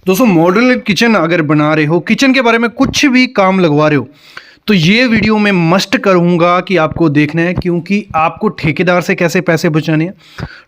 दोस्तों modular kitchen अगर बना रहे हो, किचन के बारे में कुछ भी काम लगवा रहे हो, तो ये वीडियो मैं मस्ट करूँगा कि आपको देखना है, क्योंकि आपको ठेकेदार से कैसे पैसे बचाने हैं,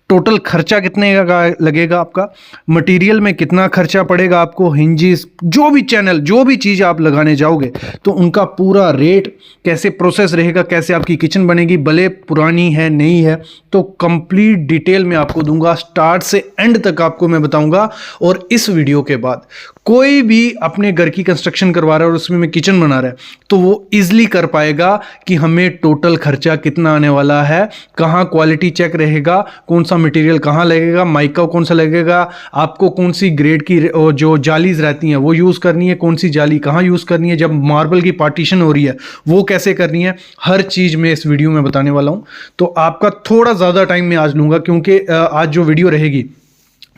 टोटल खर्चा कितने का लगेगा, आपका मटेरियल में कितना खर्चा पड़ेगा आपको, हिंजिस जो भी चैनल जो भी चीज़ आप लगाने जाओगे तो उनका पूरा रेट कैसे प्रोसेस रहेगा, कैसे आपकी किचन बनेगी, भले पुरानी है नई है, तो कंप्लीट डिटेल में आपको दूंगा, स्टार्ट से एंड तक आपको मैं बताऊंगा। और इस वीडियो के बाद कोई भी अपने घर की कंस्ट्रक्शन करवा रहा है और उसमें में किचन बना रहा है तो वो इजीली कर पाएगा कि हमें टोटल खर्चा कितना आने वाला है, कहाँ क्वालिटी चेक रहेगा, कौन सा मटेरियल कहाँ लगेगा, माइका कौन सा लगेगा, आपको कौन सी ग्रेड की जो जालीज रहती हैं वो यूज़ करनी है, कौन सी जाली कहाँ यूज़ करनी है, जब मार्बल की पार्टीशन हो रही है वो कैसे करनी है, हर चीज़ मैं इस वीडियो में बताने वाला हूँ। तो आपका थोड़ा ज़्यादा टाइम मैं आज लूँगा, क्योंकि आज जो वीडियो रहेगी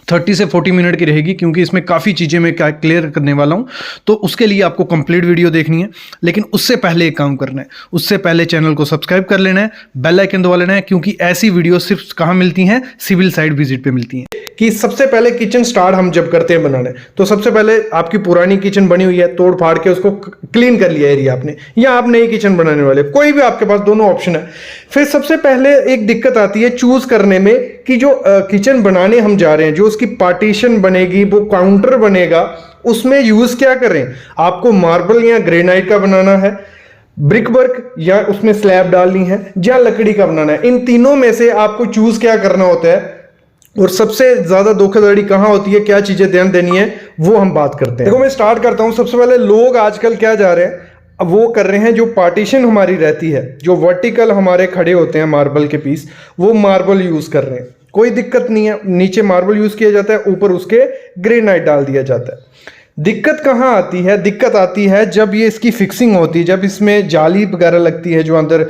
30 से 40 मिनट की रहेगी, क्योंकि इसमें काफ़ी चीज़ें मैं क्लियर करने वाला हूं, तो उसके लिए आपको कंप्लीट वीडियो देखनी है। लेकिन उससे पहले एक काम करना है, उससे पहले चैनल को सब्सक्राइब कर लेना है, बेल आइकन दबा लेना है, क्योंकि ऐसी वीडियो सिर्फ कहाँ मिलती हैं, सिविल साइट विजिट पे मिलती हैं। कि सबसे पहले किचन स्टार्ट हम जब करते हैं बनाने, तो सबसे पहले आपकी पुरानी किचन बनी हुई है, तोड़ फाड़ के उसको क्लीन कर लिया एरिया आपने, या आप नई किचन बनाने वाले, कोई भी आपके पास दोनों ऑप्शन है। फिर सबसे पहले एक दिक्कत आती है चूज करने में कि जो किचन बनाने हम जा रहे हैं, जो उसकी पार्टीशन बनेगी, वो काउंटर बनेगा, उसमें यूज क्या करें। आपको मार्बल या ग्रेनाइट का बनाना है, ब्रिक वर्क या उसमें स्लैब डालनी है, या लकड़ी का बनाना है। इन तीनों में से आपको चूज क्या करना होता है, और सबसे ज्यादा धोखाधड़ी कहां होती है, क्या चीजें ध्यान देनी है, वो हम बात करते हैं। देखो मैं स्टार्ट करता हूं। सबसे पहले लोग आजकल क्या जा रहे हैं, अब वो कर रहे हैं जो पार्टीशन हमारी रहती है, जो वर्टिकल हमारे खड़े होते हैं मार्बल के पीस, वो मार्बल यूज कर रहे हैं। कोई दिक्कत नहीं है, नीचे मार्बल यूज किया जाता है, ऊपर उसके ग्रेनाइट डाल दिया जाता है। दिक्कत कहाँ आती है, दिक्कत आती है जब ये इसकी फिक्सिंग होती है, जब इसमें जाली वगैरह लगती है जो अंदर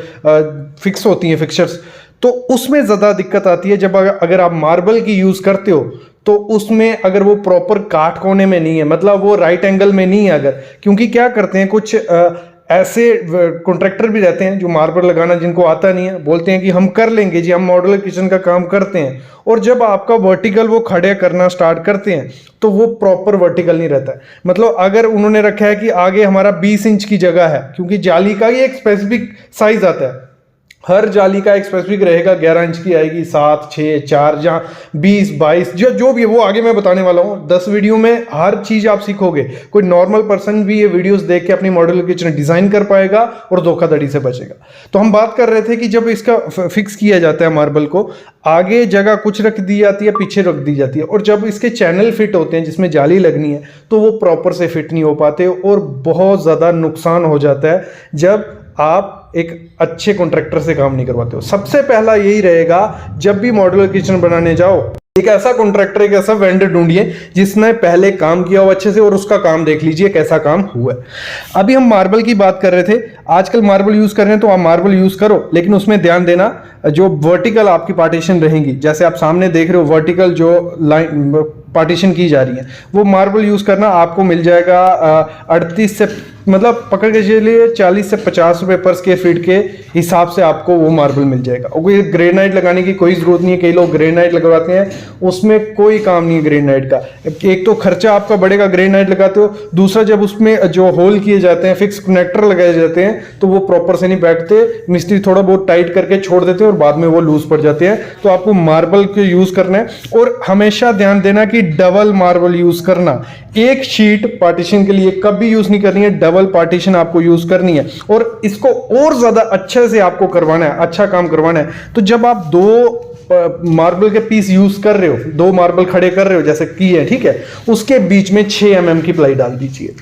फिक्स होती है फिक्सचर्स, तो उसमें ज़्यादा दिक्कत आती है। जब अगर आप मार्बल की यूज़ करते हो तो उसमें अगर वो प्रॉपर काट कोने में नहीं है, मतलब वो राइट एंगल में नहीं है अगर, क्योंकि क्या करते हैं कुछ ऐसे कॉन्ट्रैक्टर भी रहते हैं जो मार्बल लगाना जिनको आता नहीं है, बोलते हैं कि हम कर लेंगे जी, हम मॉड्यूलर किचन का काम करते हैं, और जब आपका वर्टिकल वो खड़े करना स्टार्ट करते हैं तो वो प्रॉपर वर्टिकल नहीं रहता है। मतलब अगर उन्होंने रखा है कि आगे हमारा 20 इंच की जगह है, क्योंकि जाली का ही एक स्पेसिफिक साइज आता है, हर जाली का एक स्पेसिफिक रहेगा, 11 इंच की आएगी, 7, 6, 4, जहाँ 20, 22 जो भी है वो आगे मैं बताने वाला हूँ। 10 वीडियो में हर चीज़ आप सीखोगे। कोई नॉर्मल पर्सन भी ये वीडियोस देख के अपनी मॉड्यूलर किचन डिज़ाइन कर पाएगा और धोखाधड़ी से बचेगा। तो हम बात कर रहे थे कि जब इसका फिक्स किया जाता है मार्बल को, आगे जगह कुछ रख दी जाती है, पीछे रख दी जाती है, और जब इसके चैनल फिट होते हैं जिसमें जाली लगनी है तो वो प्रॉपर से फिट नहीं हो पाते, और बहुत ज़्यादा नुकसान हो जाता है जब आप एक अच्छे कॉन्ट्रैक्टर से काम नहीं करवाते हो। सबसे पहला यही रहेगा, जब भी मॉड्यूलर किचन बनाने जाओ, एक ऐसा कॉन्ट्रैक्टर, एक ऐसा वेंडर ढूंढिए जिसने पहले काम किया हो अच्छे से, और उसका काम देख लीजिए कैसा काम हुआ है। अभी हम मार्बल की बात कर रहे थे, आजकल मार्बल यूज कर रहे हैं तो आप मार्बल यूज करो, लेकिन उसमें ध्यान देना जो वर्टिकल आपकी पार्टीशन रहेंगी, जैसे आप सामने देख रहे हो वर्टिकल जो लाइन पार्टीशन की जा रही है, वो मार्बल यूज करना आपको मिल जाएगा 38 से, मतलब पकड़ के चलिए 40 से 50 रुपए पर स्क्वायर फीट के हिसाब से आपको वो मार्बल मिल जाएगा। और कोई ग्रेनाइट लगाने की कोई जरूरत नहीं है, कई लोग ग्रेनाइट लगवाते हैं, उसमें कोई काम नहीं है ग्रेनाइट का। एक तो खर्चा आपका बढ़ेगा ग्रेनाइट लगाते हो, दूसरा जब उसमें जो होल किए जाते हैं, फिक्स कनेक्टर लगाए जाते हैं, तो वो प्रॉपर से नहीं बैठते, मिस्त्री थोड़ा बहुत टाइट करके छोड़ देते हैं और बाद में वो लूज पड़ जाते हैं। तो आपको मार्बल को यूज करना है, और हमेशा ध्यान देना कि डबल मार्बल यूज करना, एक शीट पार्टीशन के लिए कभी यूज नहीं करनी है, डबल पार्टीशन आपको यूज करनी है, और इसको और ज्यादा अच्छे से आपको करवाना है, अच्छा काम करवाना है। तो जब आप दो मार्बल के पीस यूज कर रहे हो, दो मार्बल खड़े कर रहे हो जैसे की है, ठीक है, उसके बीच में 6 mm की प्लाई डाल दीजिए।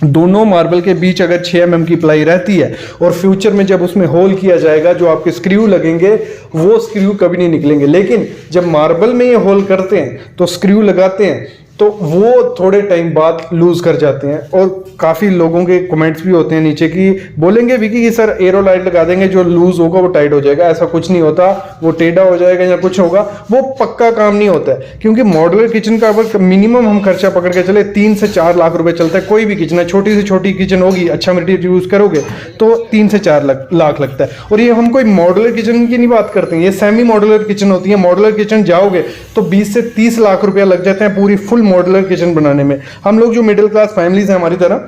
दोनों मार्बल के बीच अगर 6 mm की प्लाई रहती है, और फ्यूचर में जब उसमें होल किया जाएगा, जो आपके स्क्रू लगेंगे वो स्क्रू कभी नहीं निकलेंगे। लेकिन जब मार्बल में ये होल करते हैं तो स्क्रू लगाते हैं तो वो थोड़े टाइम बाद लूज कर जाते हैं, और काफ़ी लोगों के कमेंट्स भी होते हैं नीचे कि बोलेंगे विकी कि सर एरोलाइट लगा देंगे, जो लूज होगा वो टाइट हो जाएगा। ऐसा कुछ नहीं होता, वो टेढ़ा हो जाएगा या कुछ होगा, वो पक्का काम नहीं होता है। क्योंकि मॉड्यूलर किचन का अगर मिनिमम हम खर्चा पकड़ के चले 3 से 4 लाख रुपए चलता है। कोई भी किचन है, छोटी से छोटी किचन होगी, अच्छा मटेरियल यूज करोगे तो 3 से 4 लाख लगता है। और ये हम कोई मॉड्यूलर किचन की नहीं बात करते हैं, ये सेमी मॉड्यूलर किचन होती है। मॉड्यूलर किचन जाओगे तो 20 से 30 लाख रुपया लग जाते हैं पूरी फुल मॉड्यूलर किचन बनाने में। हम लोग जो मिडिल क्लास फैमिलीज हैं हमारी तरह,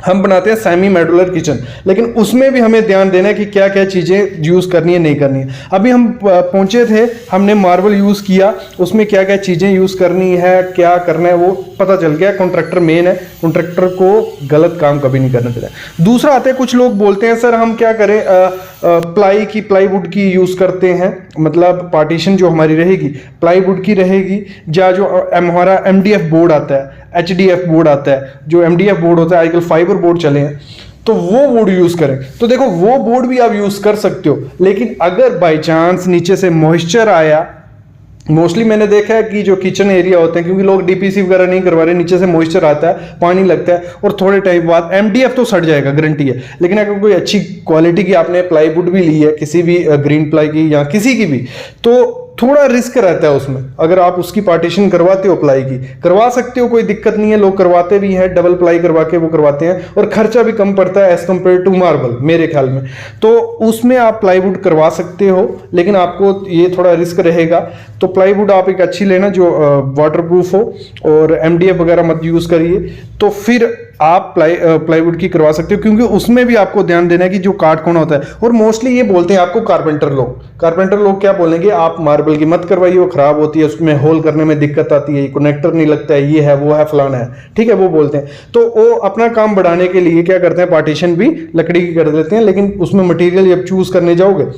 हम बनाते हैं सेमी मॉड्यूलर किचन, लेकिन उसमें भी हमें ध्यान देना है कि क्या क्या चीज़ें यूज़ करनी है नहीं करनी है। अभी हम पहुंचे थे, हमने मार्बल यूज़ किया, उसमें क्या क्या चीज़ें यूज़ करनी है, क्या करना है वो पता चल गया। कॉन्ट्रैक्टर मेन है, कॉन्ट्रैक्टर को गलत काम कभी नहीं करना देना है। दूसरा आते हैं, कुछ लोग बोलते हैं सर हम क्या करें, प्लाईवुड की यूज़ करते हैं, मतलब पार्टीशन जो हमारी रहेगी प्लाईवुड की रहेगी, या जो हमारा MDF बोर्ड आता है, HDF बोर्ड आता है, जो MDF बोर्ड होता है आजकल फाइबर बोर्ड चले हैं, तो वो बोर्ड यूज करें। तो देखो वो बोर्ड भी आप यूज कर सकते हो, लेकिन अगर बाय चांस नीचे से मॉइस्चर आया, मोस्टली मैंने देखा है कि जो किचन एरिया होते हैं, क्योंकि लोग DPC वगैरह नहीं करवा रहे, नीचे से मॉइस्चर आता है, पानी लगता है, और थोड़े टाइम बाद MDF तो सड़ जाएगा, गारंटी है। लेकिन अगर कोई अच्छी क्वालिटी की आपने प्लाईवुड भी ली है, किसी भी ग्रीन प्लाई की या किसी की भी, तो थोड़ा रिस्क रहता है उसमें। अगर आप उसकी पार्टीशन करवाते हो, प्लाई की करवा सकते हो, कोई दिक्कत नहीं है, लोग करवाते भी हैं, डबल प्लाई करवा के वो करवाते हैं, और खर्चा भी कम पड़ता है एज कम्पेयर टू मार्बल मेरे ख्याल में। तो उसमें आप प्लाईवुड करवा सकते हो, लेकिन आपको ये थोड़ा रिस्क रहेगा। तो प्लाईवुड आप एक अच्छी लेना जो वाटरप्रूफ हो, और MDF वगैरह मत यूज करिए, तो फिर आप प्लाईवुड की करवा सकते हो, क्योंकि उसमें भी आपको ध्यान देना है कि जो काट कौन होता है। और मोस्टली ये बोलते हैं आपको कारपेंटर लोग क्या बोलेंगे, आप मार्बल की मत करवाइए, वो खराब होती है, उसमें होल करने में दिक्कत आती है, कनेक्टर नहीं लगता है, ये है वो है फलाना है, ठीक है, वो बोलते हैं। तो वो अपना काम बढ़ाने के लिए क्या करते हैं, पार्टीशन भी लकड़ी की कर देते हैं, लेकिन उसमें मटेरियल जब चूज करने जाओगे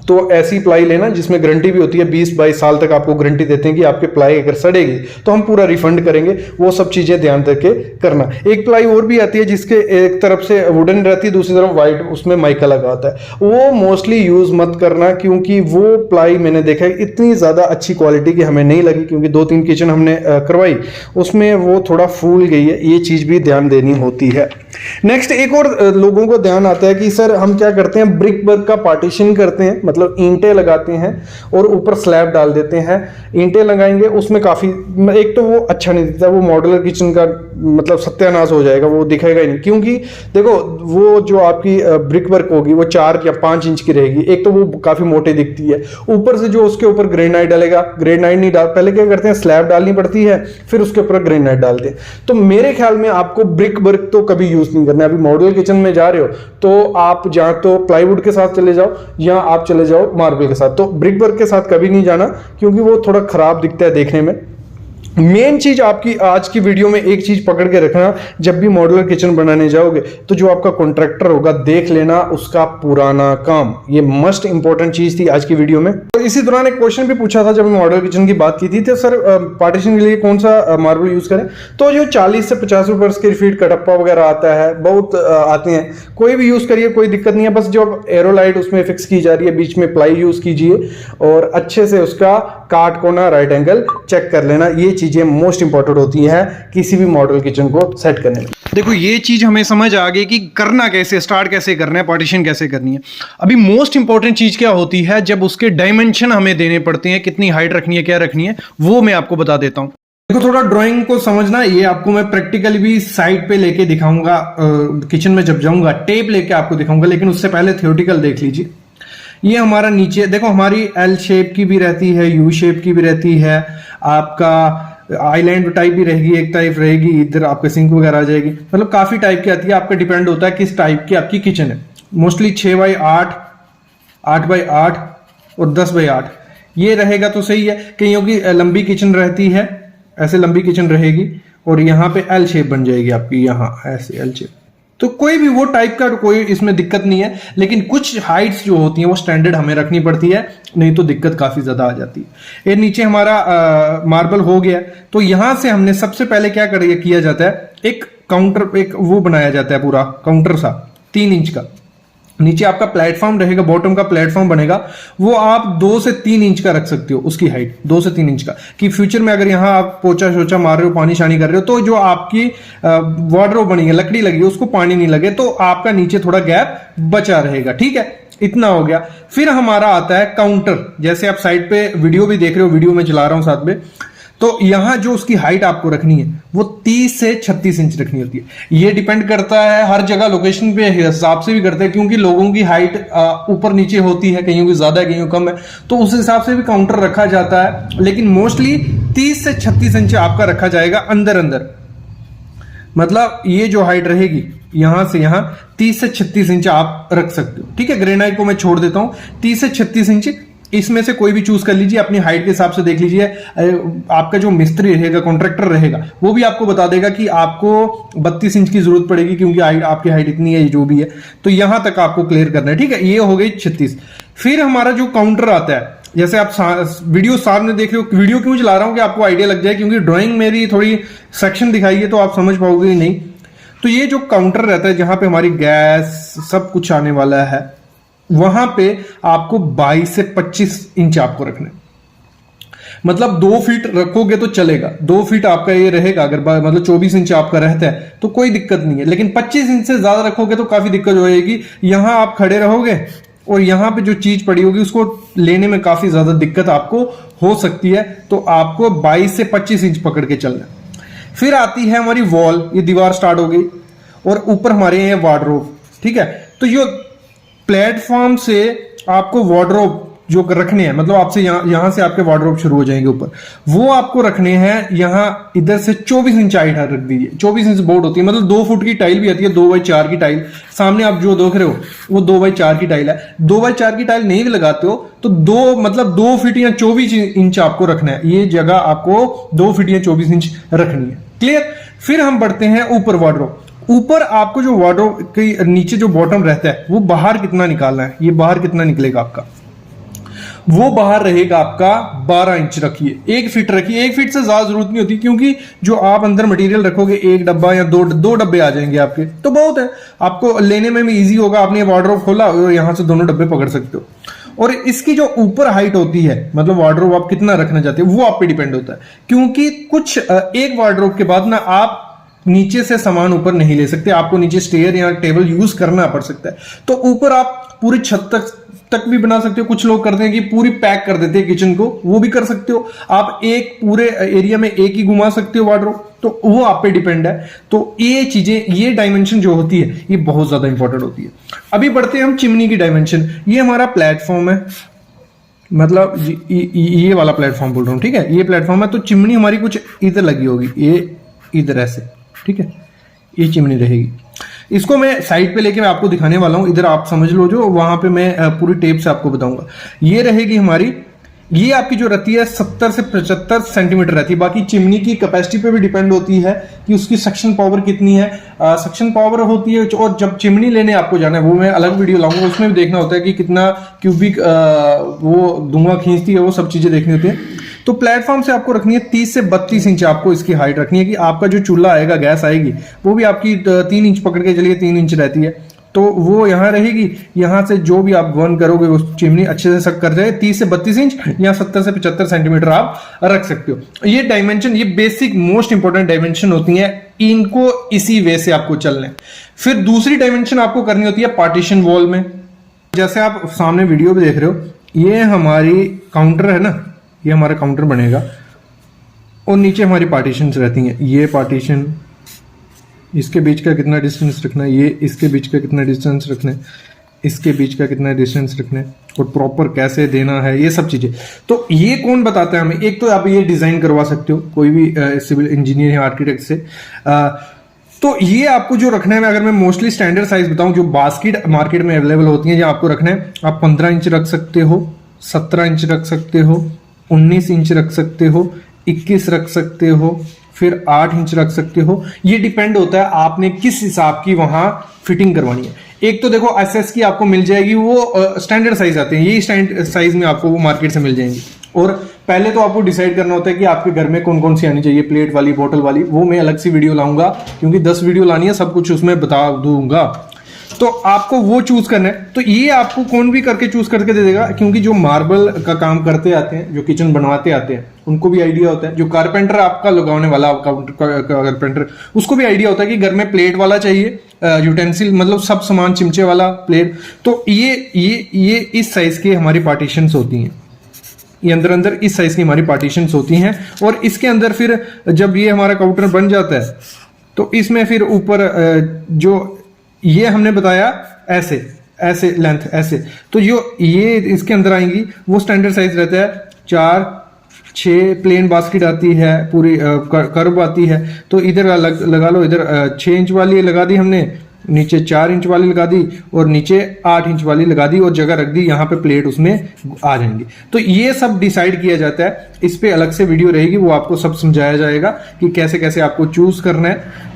तो ऐसी प्लाई लेना जिसमें गारंटी भी होती है, 20-22 साल तक आपको गारंटी देते हैं कि आपके प्लाई अगर सड़ेगी तो हम पूरा रिफंड करेंगे। वो सब चीजें ध्यान करके करना। एक प्लाई और भी आती है जिसके एक तरफ से वुडन रहती है, दूसरी तरफ व्हाइट, उसमें माइका लगा होता है, वो मोस्टली यूज मत करना, क्योंकि वो प्लाई मैंने देखा है इतनी ज्यादा अच्छी क्वालिटी की हमें नहीं लगी, क्योंकि 2-3 किचन हमने करवाई, उसमें वो थोड़ा फूल गई है, ये चीज भी ध्यान देनी होती है। नेक्स्ट एक और लोगों को ध्यान आता है कि सर हम क्या करते हैं, ब्रिक वर्क का पार्टीशन करते हैं, मतलब ईंटें लगाते हैं और ऊपर स्लैब डाल देते हैं। ईंटें लगाएंगे उसमें काफी, एक तो वो अच्छा नहीं दिखता, वो मॉड्यूलर किचन का मतलब सत्यानाश हो जाएगा, वो दिखेगा ही नहीं। क्योंकि देखो वो जो आपकी ब्रिक वर्क होगी वो 4 या 5 इंच की रहेगी, एक तो वो काफी मोटी दिखती है, ऊपर से जो उसके ऊपर ग्रेनाइट डालेगा, ग्रेनाइट नहीं डाल, पहले क्या करते हैं स्लैब डालनी पड़ती है, फिर उसके ऊपर ग्रेनाइट डालते हैं। तो मेरे ख्याल में आपको ब्रिक वर्क तो कभी यूज नहीं करना है। अभी मॉड्यूलर किचन में जा रहे हो तो आप या तो प्लाईवुड के साथ चले जाओ, या आप चले जाओ मार्बल के साथ। तो ब्रिक वर्क के साथ कभी नहीं जाना, क्योंकि वो थोड़ा खराब दिखता है देखने में। मेन चीज आपकी आज की वीडियो में एक चीज पकड़ के रखना, जब भी मॉड्यूलर किचन बनाने जाओगे तो जो आपका कॉन्ट्रैक्टर होगा देख लेना उसका पुराना काम, ये मस्ट इंपॉर्टेंट चीज थी आज की वीडियो में। और इसी दौरान एक क्वेश्चन भी पूछा था जब हम मॉड्यूलर किचन की बात की थी, तो सर पार्टीशन के लिए कौन सा मार्बल यूज करें। तो जो 40 से 50 रुपए स्क्वायर फीट कटप्पा वगैरह आता है, बहुत आते हैं, कोई भी यूज करिए, कोई दिक्कत नहीं है। बस जो एरोलाइट उसमें फिक्स की जा रही है, बीच में प्लाई यूज कीजिए, और अच्छे से उसका काट कोना राइट एंगल चेक कर लेना। ये चीजें मोस्ट इंपॉर्टेंट होती है किसी भी मॉड्यूलर किचन को सेट करने में। देखो ये चीज हमें समझ आ गई कि करना कैसे, स्टार्ट कैसे करना है, पार्टीशन कैसे करनी है। अभी मोस्ट इंपॉर्टेंट चीज क्या होती है, जब उसके डायमेंशन हमें देने पड़ते हैं, कितनी हाइट रखनी है, क्या रखनी है, वो मैं आपको बता देता हूं। देखो थोड़ा ड्राइंग को समझना, ये आपको मैं प्रैक्टिकली भी साइड पे लेके दिखाऊंगा, किचन में जब जाऊंगा टेप लेके आपको दिखाऊंगा, लेकिन उससे पहले थ्योरेटिकल देख लीजिए। ये हमारा नीचे देखो, हमारी L शेप की भी रहती है, U शेप की भी रहती है, आपका आइलैंड टाइप भी रहेगी, एक टाइप रहेगी, इधर आपके सिंक वगैरह आ जाएगी, मतलब काफी टाइप की आती है। आपका डिपेंड होता है किस टाइप की आपकी किचन है। मोस्टली 6x8, 8x8 और 10x8 ये रहेगा तो सही है। कईयों की लंबी किचन रहती है, ऐसे लंबी किचन रहेगी, और यहाँ पे L शेप बन जाएगी आपकी, यहाँ ऐसे L शेप। तो कोई भी वो टाइप का कोई इसमें दिक्कत नहीं है, लेकिन कुछ हाइट्स जो होती हैं वो स्टैंडर्ड हमें रखनी पड़ती है, नहीं तो दिक्कत काफी ज्यादा आ जाती है। ये नीचे हमारा मार्बल हो गया, तो यहां से हमने सबसे पहले क्या किया जाता है, एक काउंटर, एक वो बनाया जाता है पूरा काउंटर सा 3 इंच का। नीचे आपका प्लेटफॉर्म रहेगा, बॉटम का प्लेटफॉर्म बनेगा, वो आप 2 से 3 इंच का रख सकते हो, उसकी हाइट 2 से 3 इंच का, कि फ्यूचर में अगर यहाँ आप पोचा शोचा मार रहे हो, पानी शानी कर रहे हो, तो जो आपकी वार्डरोब बनी है, लकड़ी लगी है, उसको पानी नहीं लगे, तो आपका नीचे थोड़ा गैप बचा रहेगा। ठीक है, इतना हो गया। फिर हमारा आता है काउंटर, जैसे आप साइड पे वीडियो भी देख रहे हो, वीडियो में चला रहा हूं साथ में, तो यहां जो उसकी हाइट आपको रखनी है वो 30 से 36 इंच रखनी होती है। ये डिपेंड करता है हर जगह लोकेशन पे हिसाब से भी करते हैं, क्योंकि लोगों की हाइट ऊपर नीचे होती है, कईयों की ज्यादा है, कईयों कम है, तो उस हिसाब से भी काउंटर रखा जाता है। लेकिन मोस्टली 30 से 36 इंच आपका रखा जाएगा अंदर अंदर। मतलब ये जो हाइट रहेगी यहां से यहां 30 से 36 इंच आप रख सकते हो। ठीक है, ग्रेनाइट को मैं छोड़ देता हूं 30 से 36 इंच, इसमें से कोई भी चूज कर लीजिए, अपनी हाइट के हिसाब से देख लीजिए। आपका जो मिस्त्री रहेगा, कॉन्ट्रैक्टर रहेगा, वो भी आपको बता देगा कि आपको 32 इंच की जरूरत पड़ेगी क्योंकि आपकी हाइट इतनी है, जो भी है। तो यहां तक आपको क्लियर करना है। ठीक है, ये हो गई 36। फिर हमारा जो काउंटर आता है, जैसे आप वीडियो सामने देख रहे हो, वीडियो क्यों चला रहा हूं कि आपको आइडिया लग जाए, क्योंकि ड्राइंग मेरी थोड़ी सेक्शन दिखाई है तो आप समझ पाओगे ही नहीं। तो ये जो काउंटर रहता है जहां पे हमारी गैस सब कुछ आने वाला है, वहां पे आपको 22 से 25 इंच आपको रखना है। मतलब 2 फीट रखोगे तो चलेगा, 2 फीट आपका ये रहेगा। अगर मतलब 24 इंच आपका रहता है तो कोई दिक्कत नहीं है, लेकिन 25 इंच से ज्यादा रखोगे तो काफी दिक्कत हो जाएगी। यहां आप खड़े रहोगे और यहां पे जो चीज पड़ी होगी उसको लेने में काफी ज्यादा दिक्कत आपको हो सकती है। तो आपको 22 से 25 इंच पकड़ के चलना है। फिर आती है हमारी वॉल, ये दीवार स्टार्ट हो गई, और ऊपर हमारे हैं वार्डरोब। ठीक है, तो ये प्लेटफॉर्म से आपको वार्डरोब जो रखने हैं, मतलब आपसे यहां से आपके वार्डरोब शुरू हो जाएंगे ऊपर, वो आपको रखने हैं यहां इधर से 24 इंच हाइट रख दीजिए। 24 इंच बोर्ड होती है, मतलब 2 फुट की टाइल भी आती है, 2x4 की टाइल। सामने आप जो देख रहे हो वो 2x4 की टाइल है। 2x4 की टाइल नहीं लगाते हो तो 2 फीट या 24 इंच आपको रखना है। ये जगह आपको 2 फीट या 24 इंच रखनी है। क्लियर। फिर हम बढ़ते हैं ऊपर वार्डरोब। ऊपर आपको जो वार्डरोब के नीचे जो बॉटम रहता है वो बाहर कितना निकालना है, ये बाहर कितना निकलेगा आपका, वो बाहर रहेगा आपका 12 इंच रखिए। 1 फीट रखिए, 1 फीट से ज्यादा जरूरत नहीं होती, क्योंकि जो आप अंदर मटेरियल रखोगे, 1 डब्बा या दो डब्बे आ जाएंगे आपके, तो बहुत है, आपको लेने में भी इजी होगा। आपने वार्डरोब खोला और यहां से दोनों डब्बे पकड़ सकते हो। और इसकी जो ऊपर हाइट होती है, मतलब वार्डरोब आप कितना रखना चाहते हो, वो आप पे डिपेंड होता है। क्योंकि कुछ एक वार्डरोब के बाद ना आप नीचे से सामान ऊपर नहीं ले सकते, आपको नीचे स्टेयर या टेबल यूज करना पड़ सकता है। तो ऊपर आप पूरी छत तक भी बना सकते हो। कुछ लोग करते हैं कि पूरी पैक कर देते हैं किचन को, वो भी कर सकते हो। आप एक पूरे एरिया में एक ही घुमा सकते हो वार्डरोब, तो वो आप पे डिपेंड है। तो ये चीजें, ये डायमेंशन जो होती है, ये बहुत ज्यादा इंपॉर्टेंट होती है। अभी बढ़ते हैं हम चिमनी की डायमेंशन। ये हमारा प्लेटफॉर्म है, मतलब ये वाला प्लेटफॉर्म बोल रहा हूं। ठीक है, ये प्लेटफॉर्म है, तो चिमनी हमारी कुछ इधर लगी होगी, ये इधर ऐसे। ठीक है, ये चिमनी रहेगी। इसको मैं साइड पे लेके मैं आपको दिखाने वाला हूं, इधर आप समझ लो, जो वहां पे मैं पूरी टेप से आपको बताऊंगा। ये रहेगी हमारी, ये आपकी जो रहती है 70 से 75 सेंटीमीटर रहती है। बाकी चिमनी की कैपेसिटी पे भी डिपेंड होती है कि उसकी सक्शन पावर कितनी है। सक्शन पावर होती है, और जब चिमनी लेने आपको जाना है, वो मैं अलग वीडियो लाऊंगा, उसमें भी देखना होता है कि कितना क्यूबिक वो धुआं खींचती है, वो सब चीजें देखनी होती है। तो प्लेटफॉर्म से आपको रखनी है 30 से 32 इंच आपको इसकी हाइट रखनी है, कि आपका जो चूल्हा आएगा, गैस आएगी, वो भी आपकी 3 इंच पकड़ के चलिए, 3 इंच रहती है, तो वो यहां रहेगी। यहां से जो भी आप बर्न करोगे वो चिमनी अच्छे से सक कर जाए। 30 से 32 इंच या 70 से 75 सेंटीमीटर आप रख सकते हो। ये डायमेंशन, ये बेसिक मोस्ट इंपॉर्टेंट डायमेंशन होती है, इनको इसी वे से आपको चलना है। फिर दूसरी डायमेंशन आपको करनी होती है पार्टीशन वॉल में। जैसे आप सामने वीडियो में देख रहे हो, ये हमारी काउंटर है ना, ये हमारा काउंटर बनेगा, और नीचे हमारी पार्टीशंस रहती हैं। ये पार्टीशन, इसके बीच का कितना डिस्टेंस रखना है, ये इसके बीच का कितना डिस्टेंस रखना है, इसके बीच का कितना डिस्टेंस रखना है, और प्रॉपर कैसे देना है, ये सब चीजें तो ये कौन बताता है हमें। एक तो आप ये डिजाइन करवा सकते हो कोई भी सिविल इंजीनियर या आर्किटेक्ट से। तो ये आपको जो रखना है, अगर मैं मोस्टली स्टैंडर्ड साइज बताऊं, जो बास्केट मार्केट में अवेलेबल होती है, जहां आपको रखना है, आप 15 इंच रख सकते हो, 17 इंच रख सकते हो, 19 इंच रख सकते हो, 21 रख सकते हो, फिर 8 इंच रख सकते हो। ये डिपेंड होता है आपने किस हिसाब की वहां फिटिंग करवानी है। एक तो देखो एसएस की आपको मिल जाएगी, वो स्टैंडर्ड साइज आते हैं, यही स्टैंडर्ड साइज में आपको वो मार्केट से मिल जाएंगी। और पहले तो आपको डिसाइड करना होता है कि आपके घर में कौन कौन सी आनी चाहिए, प्लेट वाली, बोतल वाली, वो मैं अलग सी वीडियो लाऊंगा, क्योंकि 10 वीडियो लानी है, सब कुछ उसमें बता दूंगा। तो आपको वो चूज करना है। तो ये आपको कौन भी करके चूज करके दे देगा, क्योंकि जो मार्बल का काम करते आते हैं, जो किचन बनवाते आते हैं, उनको भी आइडिया होता है। जो कारपेंटर आपका लगाने वाला कारपेंटर, उसको भी आइडिया होता है कि घर में प्लेट वाला चाहिए, यूटेंसिल मतलब सब सामान, चिमचे वाला प्लेट। तो ये इस साइज की हमारी पार्टीशंस होती हैं, ये अंदर अंदर इस साइज की हमारी पार्टीशंस होती हैं। और इसके अंदर फिर जब ये हमारा काउंटर बन जाता है, तो इसमें फिर ऊपर जो ये हमने बताया ऐसे लेंथ ऐसे, तो जो ये इसके अंदर आएंगी, वो स्टैंडर्ड साइज रहता है 4 6 प्लेन बास्केट आती है, पूरी कर्व आती है। तो इधर लगा लो, इधर 6 इंच वाली लगा दी हमने, नीचे 4 इंच वाली लगा दी और नीचे 8 इंच वाली लगा दी और जगह रख दी, यहाँ पे प्लेट उसमें आ जाएंगी। तो ये सब डिसाइड किया जाता है, इस पे अलग से वीडियो रहेगी, वो आपको सब समझाया जाएगा कि कैसे कैसे आपको चूज करना है।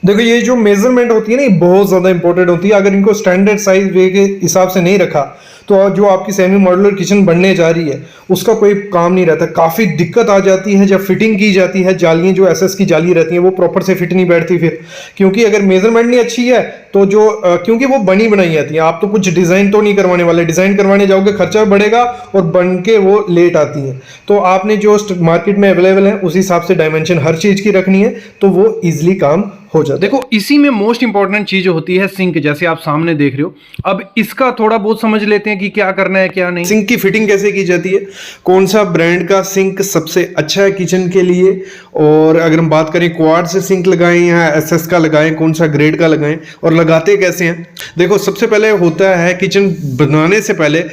देखो ये जो मेजरमेंट होती है ना, ये बहुत ज्यादा इंपॉर्टेंट होती है। अगर इनको स्टैंडर्ड साइज वे के हिसाब से नहीं रखा तो जो आपकी सेमी मॉड्यूलर किचन बनने जा रही है उसका कोई काम नहीं रहता। काफी दिक्कत आ जाती है जब फिटिंग की जाती है। जालियां जो एसएस की जाली रहती हैं वो प्रॉपर से फिट नहीं बैठती फिर, क्योंकि अगर मेजरमेंट नहीं अच्छी है तो जो क्योंकि वो बनी बनाई आती है, आप तो कुछ डिजाइन तो नहीं करवाने वाले, डिजाइन करवाने जाओगे खर्चा बढ़ेगा और बन के वो लेट आती है। तो आपने जो मार्केट में अवेलेबल है उस हिसाब से डायमेंशन हर चीज की रखनी है, तो वो इजिली काम हो जाता है। देखो इसी में मोस्ट इंपॉर्टेंट चीज होती है सिंक, जैसे आप सामने देख रहे हो। अब इसका थोड़ा बहुत समझ लेते हैं कि क्या करना है क्या नहीं। सिंक की फिटिंग कैसे की जाती है, कौन सा ब्रांड का सिंक सबसे अच्छा है किचन के लिए, और अगर हम बात करें क्वाड से सिंक लगाएं या एसएस का लगाएं, कौन सा ग्रेड का लगाएं और लगाते कैसे हैं। देखो सबसे पहले होता है किचन बनाने से पहले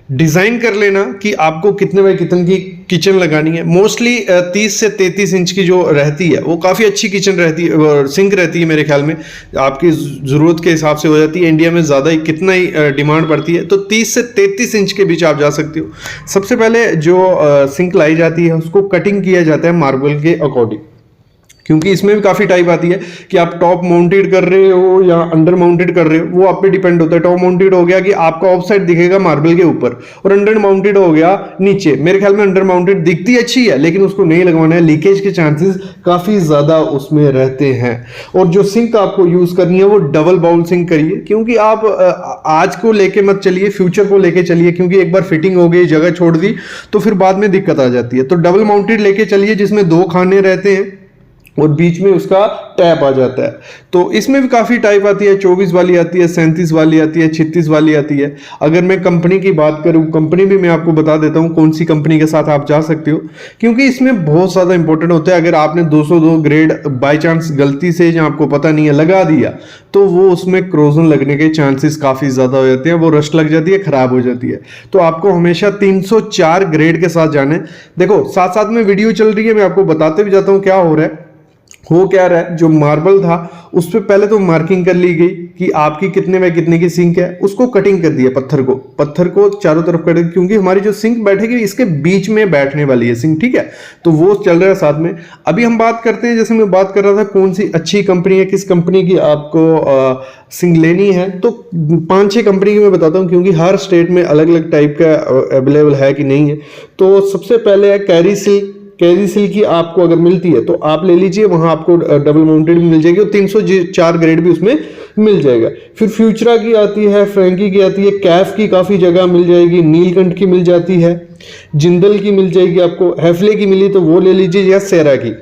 डिजाइन कर लेना कि आपको कितने बाय कितने की किचन लगानी है। मोस्टली 30 से 33 इंच की जो रहती है वो काफ़ी अच्छी किचन रहती है, सिंक रहती है मेरे ख्याल में, आपकी ज़रूरत के हिसाब से हो जाती है। इंडिया में ज़्यादा ही कितना ही डिमांड पड़ती है, तो 30 से 33 इंच के बीच आप जा सकते हो। सबसे पहले जो सिंक लाई जाती है उसको कटिंग किया जाता है मार्बल के अकॉर्डिंग, क्योंकि इसमें भी काफ़ी टाइप आती है कि आप टॉप माउंटेड कर रहे हो या अंडर माउंटेड कर रहे हो, वो आप पे डिपेंड होता है। टॉप माउंटेड हो गया कि आपका ऑफ साइड दिखेगा मार्बल के ऊपर, और अंडर माउंटेड हो गया नीचे। मेरे ख्याल में अंडर माउंटेड दिखती अच्छी है लेकिन उसको नहीं लगवाना है, लीकेज के चांसेस काफ़ी ज़्यादा उसमें रहते हैं। और जो सिंक आपको यूज़ करनी है वो डबल बाउल सिंक करिए, क्योंकि आप आज को लेके मत चलिए, फ्यूचर को लेके चलिए, क्योंकि एक बार फिटिंग हो गई, जगह छोड़ दी तो फिर बाद में दिक्कत आ जाती है। तो डबल माउंटेड लेके चलिए जिसमें 2 खाने रहते हैं और बीच में उसका टैप आ जाता है। तो इसमें भी काफ़ी टाइप आती है, 24 वाली आती है, 37 वाली आती है, 36 वाली आती है। अगर मैं कंपनी की बात करूं, कंपनी भी मैं आपको बता देता हूं कौन सी कंपनी के साथ आप जा सकते हो, क्योंकि इसमें बहुत ज़्यादा इंपॉर्टेंट होता है। अगर आपने 202 ग्रेड बाई चांस गलती से या आपको पता नहीं है लगा दिया तो वो उसमें क्रोजन लगने के चांसेस काफ़ी ज़्यादा हो जाते हैं, वो रस्ट लग जाती है, खराब हो जाती है। तो आपको हमेशा 304 ग्रेड के साथ जाना है। देखो साथ साथ में वीडियो चल रही है, मैं आपको बताते भी जाता हूँ क्या हो रहा है। हो क्या रहा है, जो मार्बल था उस पर पहले तो मार्किंग कर ली गई कि आपकी कितने में कितने की सिंक है, उसको कटिंग कर दिया पत्थर को चारों तरफ कट, क्योंकि हमारी जो सिंक बैठेगी इसके बीच में बैठने वाली है सिंक, ठीक है। तो वो चल रहा है साथ में। अभी हम बात करते हैं, जैसे मैं बात कर रहा था कौन सी अच्छी कंपनी है, किस कंपनी की आपको सिंक लेनी है, तो 5-6 कंपनी की मैं बताता हूँ, क्योंकि हर स्टेट में अलग अलग टाइप का अवेलेबल है कि नहीं है। तो सबसे पहले है कैरीसिल की आपको अगर मिलती है तो आप ले लीजिए, वहां आपको डबल माउंटेड भी मिल जाएगी और 304 ग्रेड भी उसमें मिल जाएगा। फिर फ्यूचरा की आती है, फ्रैंकी की आती है, कैफ की काफ़ी जगह मिल जाएगी, नीलकंठ की मिल जाती है, जिंदल की मिल जाएगी आपको, हैफले की मिली तो वो ले लीजिए, या सेरा की।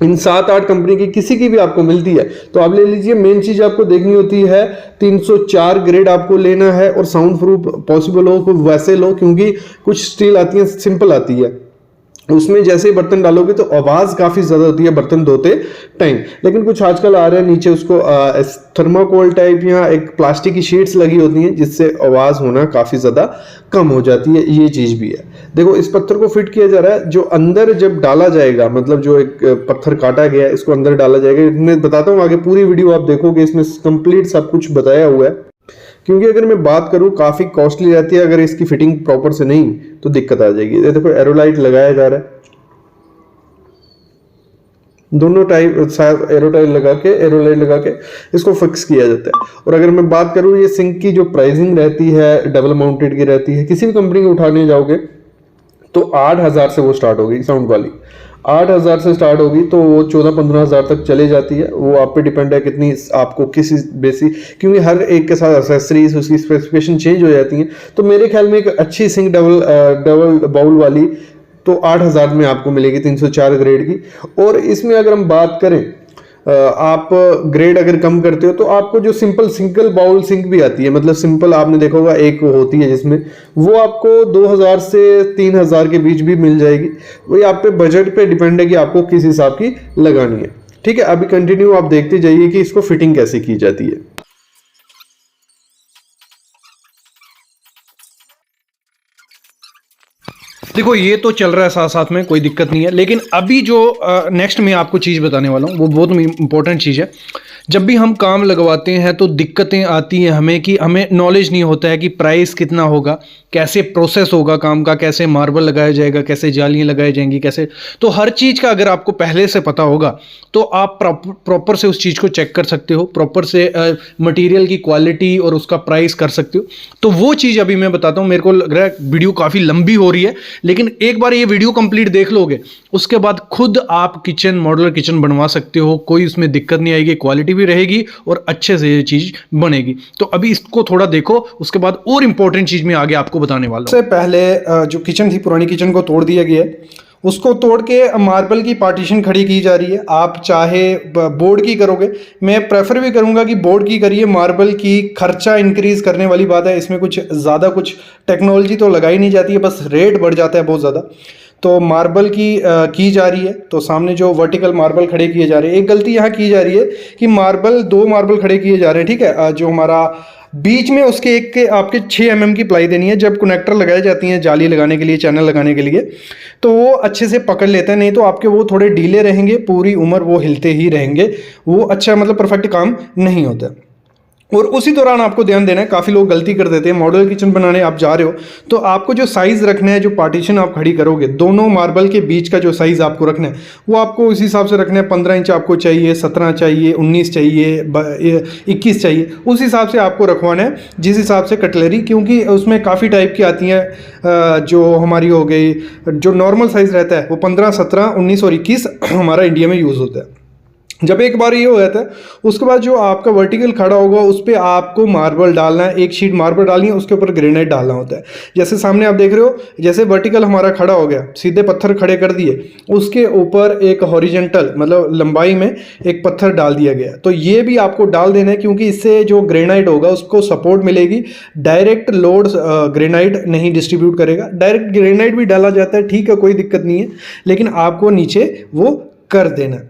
इन 7-8 कंपनी की किसी की भी आपको मिलती है तो आप ले लीजिए। मेन चीज आपको देखनी होती है 304 ग्रेड आपको लेना है, और साउंड प्रूफ पॉसिबल हो तो वैसे लो, क्योंकि कुछ स्टील आती है सिंपल आती है, उसमें जैसे ही बर्तन डालोगे तो आवाज काफी ज्यादा होती है बर्तन धोते टाइम। लेकिन कुछ आजकल आ रहे हैं नीचे उसको थर्माकोल टाइप या एक प्लास्टिक की शीट्स लगी होती हैं जिससे आवाज होना काफी ज्यादा कम हो जाती है, ये चीज भी है। देखो इस पत्थर को फिट किया जा रहा है, जो अंदर जब डाला जाएगा, मतलब जो एक पत्थर काटा गया है इसको अंदर डाला जाएगा। मैं बताता हूँ आगे पूरी वीडियो आप देखोगे, इसमें कंप्लीट सब कुछ बताया हुआ है। क्योंकि अगर मैं बात करूं काफी कॉस्टली रहती है, अगर इसकी फिटिंग प्रॉपर से नहीं तो दिक्कत आ जाएगी। ये देखो एरोलाइट लगाया जा रहा है, दोनों टाइप एरोलाइट लगा के इसको फिक्स किया जाता है। और अगर मैं बात करूं ये सिंक की जो प्राइसिंग रहती है डबल माउंटेड की रहती है, किसी भी कंपनी को उठाने जाओगे तो 8,000 से वो स्टार्ट होगी, साउंड वाली 8,000 से स्टार्ट होगी, तो वो 14-15 हज़ार तक चले जाती है। वो आप पे डिपेंड है कितनी आपको किसी बेसिक, क्योंकि हर एक के साथ एक्सेसरीज उसकी स्पेसिफिकेशन चेंज हो जाती हैं। तो मेरे ख्याल में एक अच्छी सिंक डबल बाउल वाली तो 8,000 में आपको मिलेगी 304 ग्रेड की। और इसमें अगर हम बात करें आप ग्रेड अगर कम करते हो तो आपको जो सिंगल बाउल सिंक भी आती है, मतलब सिंपल आपने देखा होगा एक होती है जिसमें, वो आपको 2,000 से 3,000 के बीच भी मिल जाएगी। वही आप पे बजट पे डिपेंड है कि आपको किस हिसाब की लगानी है, ठीक है। अभी कंटिन्यू आप देखते जाइए कि इसको फिटिंग कैसे की जाती है। देखो ये तो चल रहा है साथ साथ में, कोई दिक्कत नहीं है। लेकिन अभी जो नेक्स्ट मैं आपको चीज़ बताने वाला हूँ वो बहुत इंपॉर्टेंट चीज़ है। जब भी हम काम लगवाते हैं तो दिक्कतें आती हैं हमें कि हमें नॉलेज नहीं होता है कि प्राइस कितना होगा, कैसे प्रोसेस होगा काम का, कैसे मार्बल लगाया जाएगा, कैसे जालियाँ लगाई जाएंगी, कैसे। तो हर चीज़ का अगर आपको पहले से पता होगा तो आप प्रॉपर से उस चीज़ को चेक कर सकते हो, प्रॉपर से मटेरियल की क्वालिटी और उसका प्राइस कर सकते हो। तो वो चीज़ अभी मैं बताता हूँ। मेरे को लग रहा है वीडियो काफ़ी लंबी हो रही है, लेकिन एक बार ये वीडियो कंप्लीट देख लोगे उसके बाद खुद आप किचन, मॉड्यूलर किचन बनवा सकते हो। कोई उसमें दिक्कत नहीं आएगी, क्वालिटी भी रहेगी और अच्छे से ये चीज़ बनेगी। तो अभी इसको थोड़ा देखो, उसके बाद और इंपॉर्टेंट चीज़ मैं आगे आपको बताने वाला हूँ। सबसे पहले जो किचन थी, पुरानी किचन को तोड़ दिया गया है। उसको तोड़ के मार्बल की पार्टीशन खड़ी की जा रही है। आप चाहे बोर्ड की करोगे, मैं प्रेफर भी करूंगा कि बोर्ड की करिए। मार्बल की खर्चा इंक्रीज करने वाली बात है, इसमें कुछ ज़्यादा कुछ टेक्नोलॉजी तो लगाई नहीं जाती है, बस रेट बढ़ जाता है बहुत ज़्यादा। तो मार्बल की जा रही है। तो सामने जो वर्टिकल मार्बल खड़े किए जा रहे हैं, एक गलती यहाँ की जा रही है कि दो मार्बल खड़े किए जा रहे हैं, ठीक है। जो हमारा बीच में उसके एक के आपके 6 mm की प्लाई देनी है। जब कनेक्टर लगाई जाती हैं जाली लगाने के लिए, चैनल लगाने के लिए, तो वो अच्छे से पकड़ लेते हैं, नहीं तो आपके वो थोड़े ढीले रहेंगे, पूरी उम्र वो हिलते ही रहेंगे, वो अच्छा मतलब परफेक्ट काम नहीं होता। और उसी दौरान आपको ध्यान देना है, काफ़ी लोग गलती कर देते हैं। मॉडल किचन बनाने आप जा रहे हो तो आपको जो साइज़ रखना है, जो पार्टीशन आप खड़ी करोगे, दोनों मार्बल के बीच का जो साइज़ आपको रखना है वो आपको उस हिसाब से रखना है। 15 इंच आपको चाहिए, 17 चाहिए, 19 चाहिए, 21 चाहिए, उस हिसाब से आपको रखवाना है। जिस हिसाब से कटलरी, क्योंकि उसमें काफ़ी टाइप की आती हैं, जो हमारी हो गई, जो नॉर्मल साइज़ रहता है वो 15, 17, 19 और 21 हमारा इंडिया में यूज़ होता है। जब एक बार ये हो जाता है, उसके बाद जो आपका वर्टिकल खड़ा होगा उस पर आपको मार्बल डालना है। एक शीट मार्बल डालनी है, उसके ऊपर ग्रेनाइट डालना होता है। जैसे सामने आप देख रहे हो, जैसे वर्टिकल हमारा खड़ा हो गया, सीधे पत्थर खड़े कर दिए, उसके ऊपर एक हॉरिजेंटल मतलब लंबाई में एक पत्थर डाल दिया गया। तो ये भी आपको डाल देना है, क्योंकि इससे जो ग्रेनाइट होगा उसको सपोर्ट मिलेगी। डायरेक्ट लोड ग्रेनाइट नहीं डिस्ट्रीब्यूट करेगा। डायरेक्ट ग्रेनाइट भी डाला जाता है, ठीक है, कोई दिक्कत नहीं है, लेकिन आपको नीचे वो कर देना है।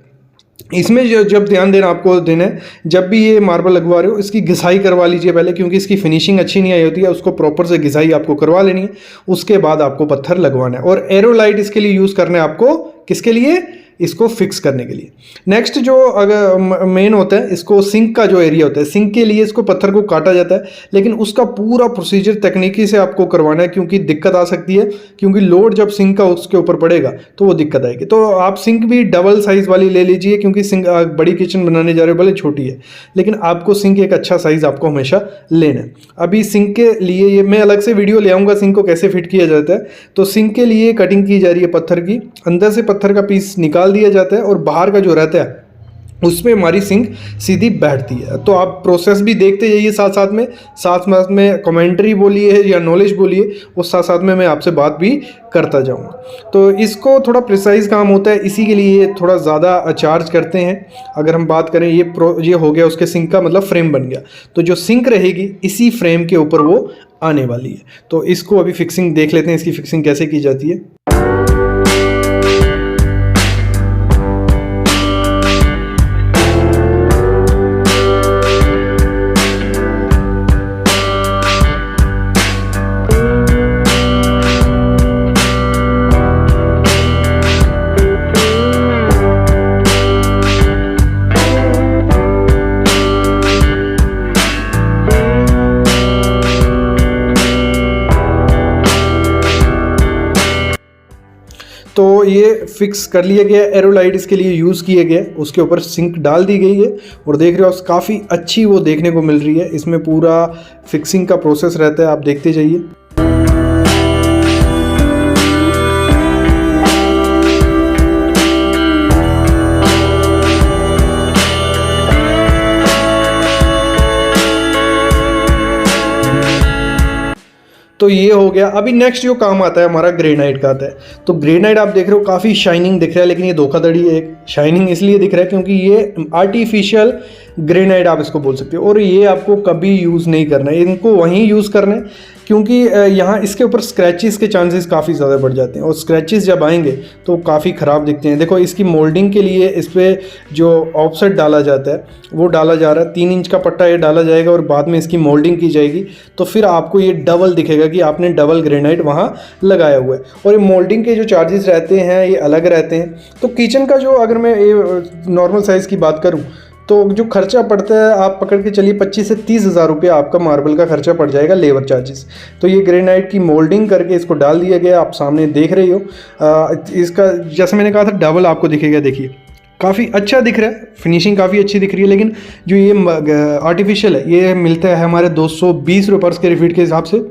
इसमें जब ध्यान देना आपको देना है, जब भी ये मार्बल लगवा रहे हो इसकी घिसाई करवा लीजिए पहले, क्योंकि इसकी फिनिशिंग अच्छी नहीं आई होती है। उसको प्रॉपर से घिसाई आपको करवा लेनी है, उसके बाद आपको पत्थर लगवाना है। और एरोलाइट इसके लिए यूज़ करना है आपको, किसके लिए? इसको फिक्स करने के लिए। नेक्स्ट जो अगर मेन होता है, इसको सिंक का जो एरिया होता है, सिंक के लिए इसको पत्थर को काटा जाता है, लेकिन उसका पूरा प्रोसीजर तकनीकी से आपको करवाना है, क्योंकि दिक्कत आ सकती है, क्योंकि लोड जब सिंक का उसके ऊपर पड़ेगा तो वो दिक्कत आएगी। तो आप सिंक भी डबल साइज़ वाली ले लीजिए, क्योंकि सिंक बड़ी किचन बनाने जा रहे हो, भले छोटी है, लेकिन आपको सिंक एक अच्छा साइज़ आपको हमेशा लेना है। अभी सिंक के लिए ये मैं अलग से वीडियो ले आऊँगा, सिंक को कैसे फिट किया जाता है। तो सिंक के लिए कटिंग की जा रही है पत्थर की, अंदर से पत्थर का पीस निकाल दिया जाता है और बाहर का जो रहता है उसमें हमारी सिंक सीधी बैठती है। तो आप प्रोसेस भी देखते जाइए साथ में कमेंट्री बोलिए या नॉलेज बोलिए, उस साथ में मैं आपसे बात भी करता जाऊंगा। तो इसको थोड़ा प्रिसाइज काम होता है, इसी के लिए थोड़ा ज़्यादा चार्ज करते हैं। अगर हम बात करें, ये हो गया उसके सिंक का मतलब फ्रेम बन गया, तो जो सिंक रहेगी इसी फ्रेम के ऊपर वो आने वाली है। तो इसको अभी फिक्सिंग देख लेते हैं, इसकी फिक्सिंग कैसे की जाती है। तो ये फिक्स कर लिया गया, एरोलाइट इसके लिए यूज़ किया गया, उसके ऊपर सिंक डाल दी गई है और देख रहे हो काफ़ी अच्छी वो देखने को मिल रही है। इसमें पूरा फिक्सिंग का प्रोसेस रहता है, आप देखते जाइए। तो ये हो गया। अभी नेक्स्ट जो काम आता है हमारा ग्रेनाइट का आता है। तो ग्रेनाइट आप देख रहे हो काफ़ी शाइनिंग दिख रहा है, लेकिन ये धोखाधड़ी है। एक शाइनिंग इसलिए दिख रहा है क्योंकि ये आर्टिफिशियल ग्रेनाइट आप इसको बोल सकते हो। और ये आपको कभी यूज़ नहीं करना है, इनको वहीं यूज़ करना है क्योंकि यहाँ इसके ऊपर स्क्रैचेस के चांसेस काफ़ी ज़्यादा बढ़ जाते हैं और स्क्रैचेस जब आएंगे तो काफ़ी ख़राब दिखते हैं। देखो इसकी मोल्डिंग के लिए इस पर जो ऑफसेट डाला जाता है वो डाला जा रहा है, 3 इंच का पट्टा ये डाला जाएगा और बाद में इसकी मोल्डिंग की जाएगी, तो फिर आपको ये डबल दिखेगा कि आपने डबल ग्रेनाइट वहाँ लगाया हुआ है। और ये मोल्डिंग के जो चार्जेस रहते हैं ये अलग रहते हैं। तो किचन का जो अगर मैं ये नॉर्मल साइज़ की बात करूँ तो जो खर्चा पड़ता है आप पकड़ के चलिए 25 से 30 हज़ार रुपये आपका मार्बल का खर्चा पड़ जाएगा, लेबर चार्जेस। तो ये ग्रेनाइट की मोल्डिंग करके इसको डाल दिया गया, आप सामने देख रही हो। इसका जैसे मैंने कहा था डबल आपको दिखेगा, देखिए काफ़ी अच्छा दिख रहा है, फिनिशिंग काफ़ी अच्छी दिख रही है। लेकिन जो ये आर्टिफिशियल है ये मिलता है हमारे 220 रुपये पर स्क्वायर फीट के हिसाब से,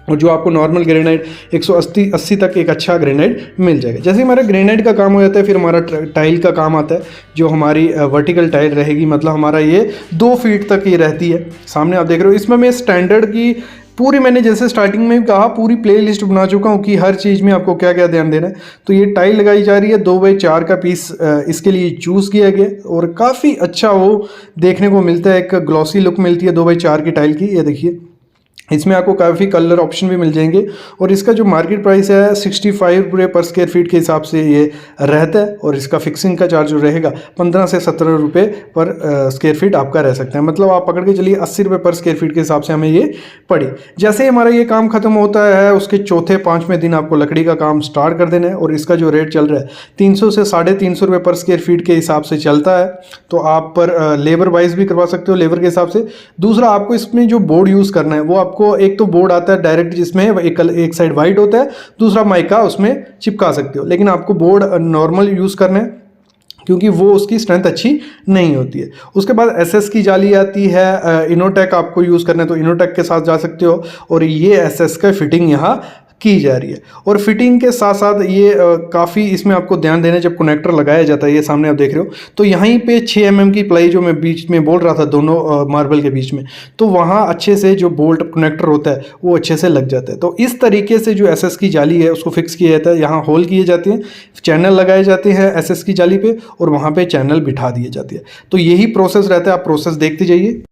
और जो आपको नॉर्मल ग्रेनाइट 180 तक एक अच्छा ग्रेनाइट मिल जाएगा। जैसे हमारा ग्रेनाइट का काम हो जाता है फिर हमारा टाइल का काम आता है, जो हमारी वर्टिकल टाइल रहेगी, मतलब हमारा ये 2 फीट तक ये रहती है। सामने आप देख रहे हो, इसमें मैं स्टैंडर्ड की पूरी, मैंने जैसे स्टार्टिंग में कहा, पूरी प्ले लिस्ट बना चुका हूँ कि हर चीज़ में आपको क्या क्या ध्यान देना है। तो ये टाइल लगाई जा रही है, 2x4 का पीस इसके लिए चूज़ किया गया और काफ़ी अच्छा वो देखने को मिलता है, एक ग्लॉसी लुक मिलती है 2x4 की टाइल की। ये देखिए इसमें आपको काफ़ी कलर ऑप्शन भी मिल जाएंगे और इसका जो मार्केट प्राइस है 65 रुपये पर स्क्वायर फीट के हिसाब से ये रहता है। और इसका फिक्सिंग का चार्ज जो रहेगा 15 से 17 रुपये पर स्क्वायर फीट आपका रह सकता है। मतलब आप पकड़ के चलिए 80 रुपये पर स्क्वायर फीट के हिसाब से हमें ये पड़ी। जैसे ही हमारा ये काम खत्म होता है उसके चौथे 5वें दिन आपको लकड़ी का काम स्टार्ट कर देना है। और इसका जो रेट चल रहा है 300 से 350 रुपये पर स्क्वायर फीट के हिसाब से चलता है। तो आप पर लेबर वाइज भी करवा सकते हो, लेबर के हिसाब से। दूसरा आपको इसमें जो बोर्ड यूज़ करना है वो आपको एक तो बोर्ड आता है डायरेक्ट जिसमें एक साइड वाइट होता है, दूसरा माइका उसमें चिपका सकते हो। लेकिन आपको बोर्ड नॉर्मल यूज़ करना है क्योंकि वो उसकी स्ट्रेंथ अच्छी नहीं होती है। उसके बाद एसएस की जाली आती है, इनोटेक आपको यूज़ करना है तो इनोटेक के साथ जा सकते हो। और ये एसएस का फिटिंग यहाँ की जा रही है। और फिटिंग के साथ साथ ये काफ़ी इसमें आपको ध्यान देना है जब कनेक्टर लगाया जाता है। ये सामने आप देख रहे हो, तो यहीं पे 6 mm की प्लाई जो मैं बीच में बोल रहा था दोनों मार्बल के बीच में, तो वहाँ अच्छे से जो बोल्ट कनेक्टर होता है वो अच्छे से लग जाता है। तो इस तरीके से जो एसएस की जाली है उसको फिक्स किया जाता है। यहाँ होल किए जाते हैं, चैनल लगाए जाते हैं एसएस की जाली पे और वहाँ पे चैनल बिठा दिए जाते हैं। तो यही प्रोसेस रहता है, आप प्रोसेस देखते जाइए।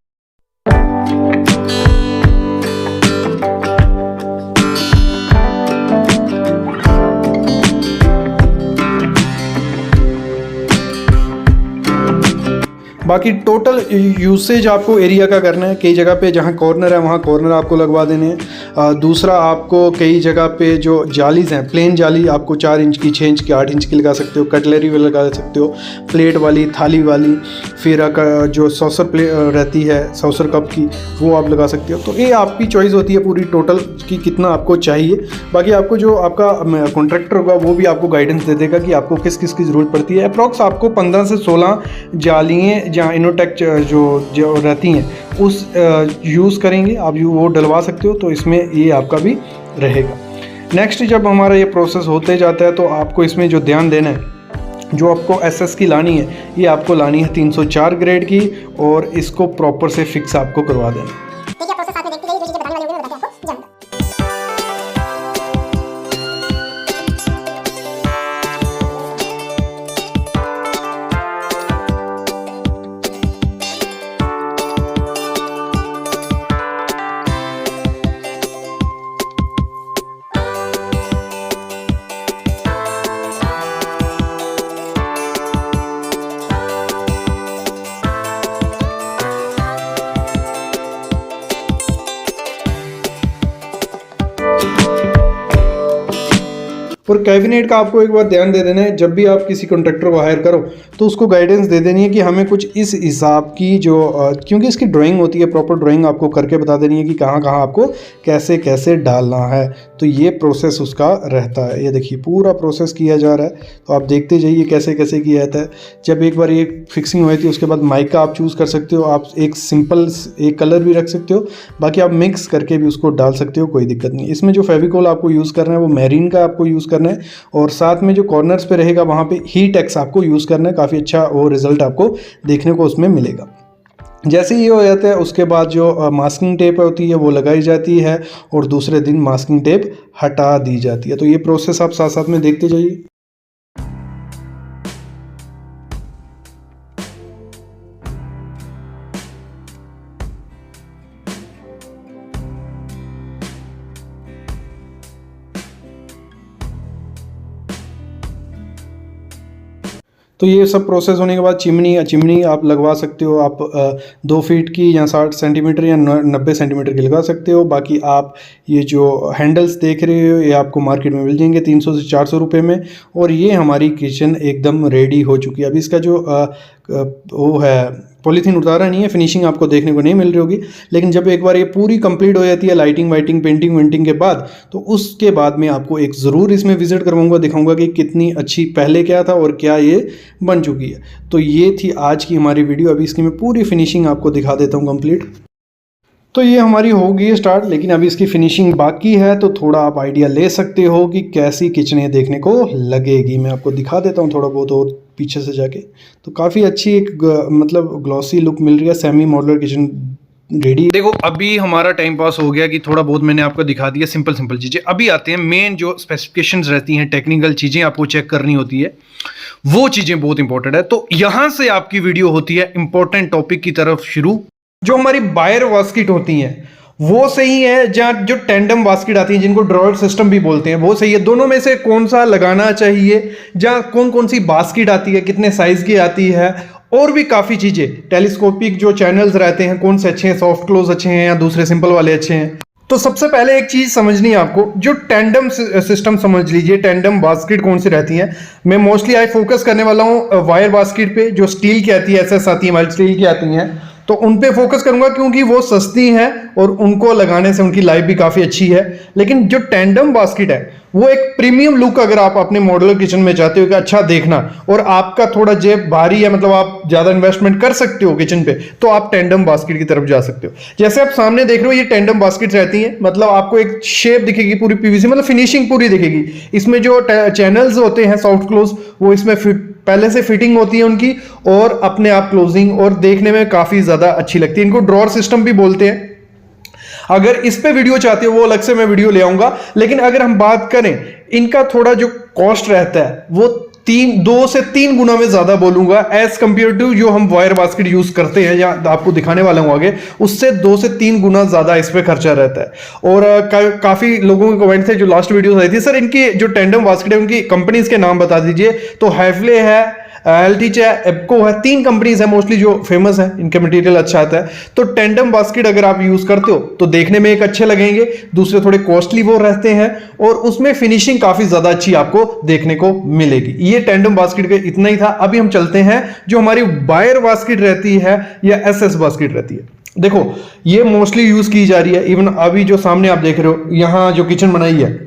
बाकी टोटल यूसेज आपको एरिया का करना है। कई जगह पे जहाँ कॉर्नर है वहाँ कॉर्नर आपको लगवा देने हैं। दूसरा आपको कई जगह पे जो जालीज़ हैं, प्लेन जाली आपको 4 इंच की, 6 इंच की, 8 इंच की लगा सकते हो, कटलरी भी लगा सकते हो, प्लेट वाली, थाली वाली, फिर जो सॉसर प्लेट रहती है, सॉसर कप की, वो आप लगा सकते हो। तो ये आपकी चॉइस होती है पूरी टोटल की कितना आपको चाहिए। बाकी आपको जो आपका कॉन्ट्रैक्टर होगा वो भी आपको गाइडेंस दे देगा कि आपको किस किस की ज़रूरत पड़ती है। अप्रॉक्स आपको 15 से 16 जालियाँ जहाँ इनोटेक जो रहती हैं उस यूज़ करेंगे आप, वो डलवा सकते हो। तो इसमें ये आपका भी रहेगा। नेक्स्ट जब हमारा ये प्रोसेस होते जाता है तो आपको इसमें जो ध्यान देना है, जो आपको एसएस की लानी है ये आपको लानी है 304 ग्रेड की और इसको प्रॉपर से फिक्स आपको करवा देना है। और कैबिनेट का आपको एक बार ध्यान दे देना है, जब भी आप किसी कॉन्ट्रैक्टर को हायर करो तो उसको गाइडेंस दे देनी है कि हमें कुछ इस हिसाब की जो क्योंकि इसकी ड्राइंग होती है, प्रॉपर ड्राइंग आपको करके बता देनी है कि कहाँ कहाँ आपको कैसे कैसे डालना है। तो ये प्रोसेस उसका रहता है। ये देखिए पूरा प्रोसेस किया जा रहा है, तो आप देखते जाइए कैसे कैसे किया जाता है। जब एक बार ये फिक्सिंग हुई थी उसके बाद माइका आप चूज़ कर सकते हो, आप एक सिंपल एक कलर भी रख सकते हो, बाकी आप मिक्स करके भी उसको डाल सकते हो, कोई दिक्कत नहीं। इसमें जो फेविकोल आपको यूज़ करना है वो मैरीन का आपको यूज़ करना है और साथ में जो कॉर्नर्स पे रहेगा वहाँ पे हीट एक्स आपको यूज़ करना है। काफ़ी अच्छा वो रिजल्ट आपको देखने को उसमें मिलेगा। जैसे ये हो जाता है उसके बाद जो मास्किंग टेप होती है वो लगाई जाती है और दूसरे दिन मास्किंग टेप हटा दी जाती है। तो ये प्रोसेस आप साथ साथ में देखते जाइए। तो ये सब प्रोसेस होने के बाद चिमनी आप लगवा सकते हो। आप 2 फीट की या 60 सेंटीमीटर या 90 सेंटीमीटर की लगा सकते हो। बाकी आप ये जो हैंडल्स देख रहे हो ये आपको मार्केट में मिल जाएंगे 300 से 400 रुपये में। और ये हमारी किचन एकदम रेडी हो चुकी है। अभी इसका जो वो है पॉलीथीन उतारा नहीं है, फिनिशिंग आपको देखने को नहीं मिल रही होगी, लेकिन जब एक बार ये पूरी कंप्लीट हो जाती है लाइटिंग वाइटिंग पेंटिंग वेंटिंग के बाद, तो उसके बाद मैं आपको एक ज़रूर इसमें विजिट करवाऊंगा, दिखाऊंगा कि कितनी अच्छी पहले क्या था और क्या ये बन चुकी है। तो ये थी आज की हमारी वीडियो। अभी इसकी मैं पूरी फिनिशिंग आपको दिखा देता हूँ कंप्लीट। तो ये हमारी हो गई स्टार्ट, लेकिन अभी इसकी फिनिशिंग बाकी है, तो थोड़ा आप आइडिया ले सकते हो कि कैसी किचन ये देखने को लगेगी। मैं आपको दिखा देता हूँ थोड़ा बहुत और पीछे से जाके। तो काफ़ी अच्छी एक मतलब ग्लॉसी लुक मिल रही है। Semi modular kitchen ready. देखो अभी हमारा टाइम पास हो गया कि थोड़ा बहुत मैंने आपको दिखा दिया सिंपल सिंपल चीज़ें। अभी आते हैं मेन जो स्पेसिफिकेशंस रहती हैं, टेक्निकल चीज़ें आपको चेक करनी होती है, वो चीज़ें बहुत इंपॉर्टेंट है। तो यहाँ से आपकी वीडियो होती है इंपॉर्टेंट टॉपिक की तरफ शुरू। जो हमारी बायर बास्केट होती हैं वो सही है, जहाँ जो टेंडम बास्केट आती है जिनको ड्रॉयर सिस्टम भी बोलते हैं वो सही है। दोनों में से कौन सा लगाना चाहिए, जहाँ कौन कौन सी बास्केट आती है, कितने साइज की आती है, और भी काफ़ी चीज़ें, टेलीस्कोपिक जो चैनल्स रहते हैं कौन से अच्छे हैं, सॉफ्ट क्लोज अच्छे हैं या दूसरे सिंपल वाले अच्छे हैं। तो सबसे पहले एक चीज़ समझनी है आपको, जो टेंडम सिस्टम समझ लीजिए, टेंडम बास्केट कौन सी रहती है। मैं मोस्टली आज फोकस करने वाला हूँ वायर बास्केट पे, जो स्टील की आती है, एसएस आती है, माइल्ड स्टील की आती हैं, तो उन पे फोकस करूंगा क्योंकि वो सस्ती हैं और उनको लगाने से उनकी लाइफ भी काफ़ी अच्छी है। लेकिन जो टेंडम बास्केट है वो एक प्रीमियम लुक, अगर आप अपने मॉड्यूलर किचन में चाहते हो कि अच्छा देखना और आपका थोड़ा जेब भारी है, मतलब आप ज़्यादा इन्वेस्टमेंट कर सकते हो किचन पे, तो आप टेंडम बास्केट की तरफ जा सकते हो। जैसे आप सामने देख रहे हो ये टेंडम बास्केट रहती हैं, मतलब आपको एक शेप दिखेगी पूरी पीवीसी, मतलब फिनिशिंग पूरी दिखेगी। इसमें जो चैनल्स होते हैं सॉफ्ट क्लोज वो इसमें पहले से फिटिंग होती है उनकी, और अपने आप क्लोजिंग, और देखने में काफ़ी ज़्यादा अच्छी लगती है। इनको ड्रॉअर सिस्टम भी बोलते हैं। अगर इस पे वीडियो चाहते हो वो अलग से मैं वीडियो ले आऊंगा, लेकिन अगर हम बात करें इनका थोड़ा जो कॉस्ट रहता है वो 2 से 3 गुना में ज्यादा बोलूंगा एज कंपेयर टू जो हम वायर बास्केट यूज करते हैं, या आपको दिखाने वाला हूं आगे, उससे 2 से 3 गुना ज्यादा इस पे खर्चा रहता है। और काफी लोगों के कमेंट थे जो लास्ट वीडियो आई थी, सर इनकी जो टेंडम बास्केट है उनकी कंपनीज के नाम बता दीजिए। तो हैवले है, एल्टिच है, एप्को है, 3 कंपनीज है मोस्टली जो फेमस है, इनका मटेरियल अच्छा आता है। तो टेंडम बास्केट अगर आप यूज करते हो तो देखने में एक अच्छे लगेंगे, दूसरे थोड़े कॉस्टली वो रहते हैं, और उसमें फिनिशिंग काफी ज्यादा अच्छी आपको देखने को मिलेगी। ये टेंडम बास्केट का इतना ही था। अभी हम चलते हैं जो हमारी वायर बास्केट रहती है या एसएस बास्केट रहती है। देखो ये मोस्टली यूज की जा रही है, इवन अभी जो सामने आप देख रहे हो यहां जो किचन बनाई है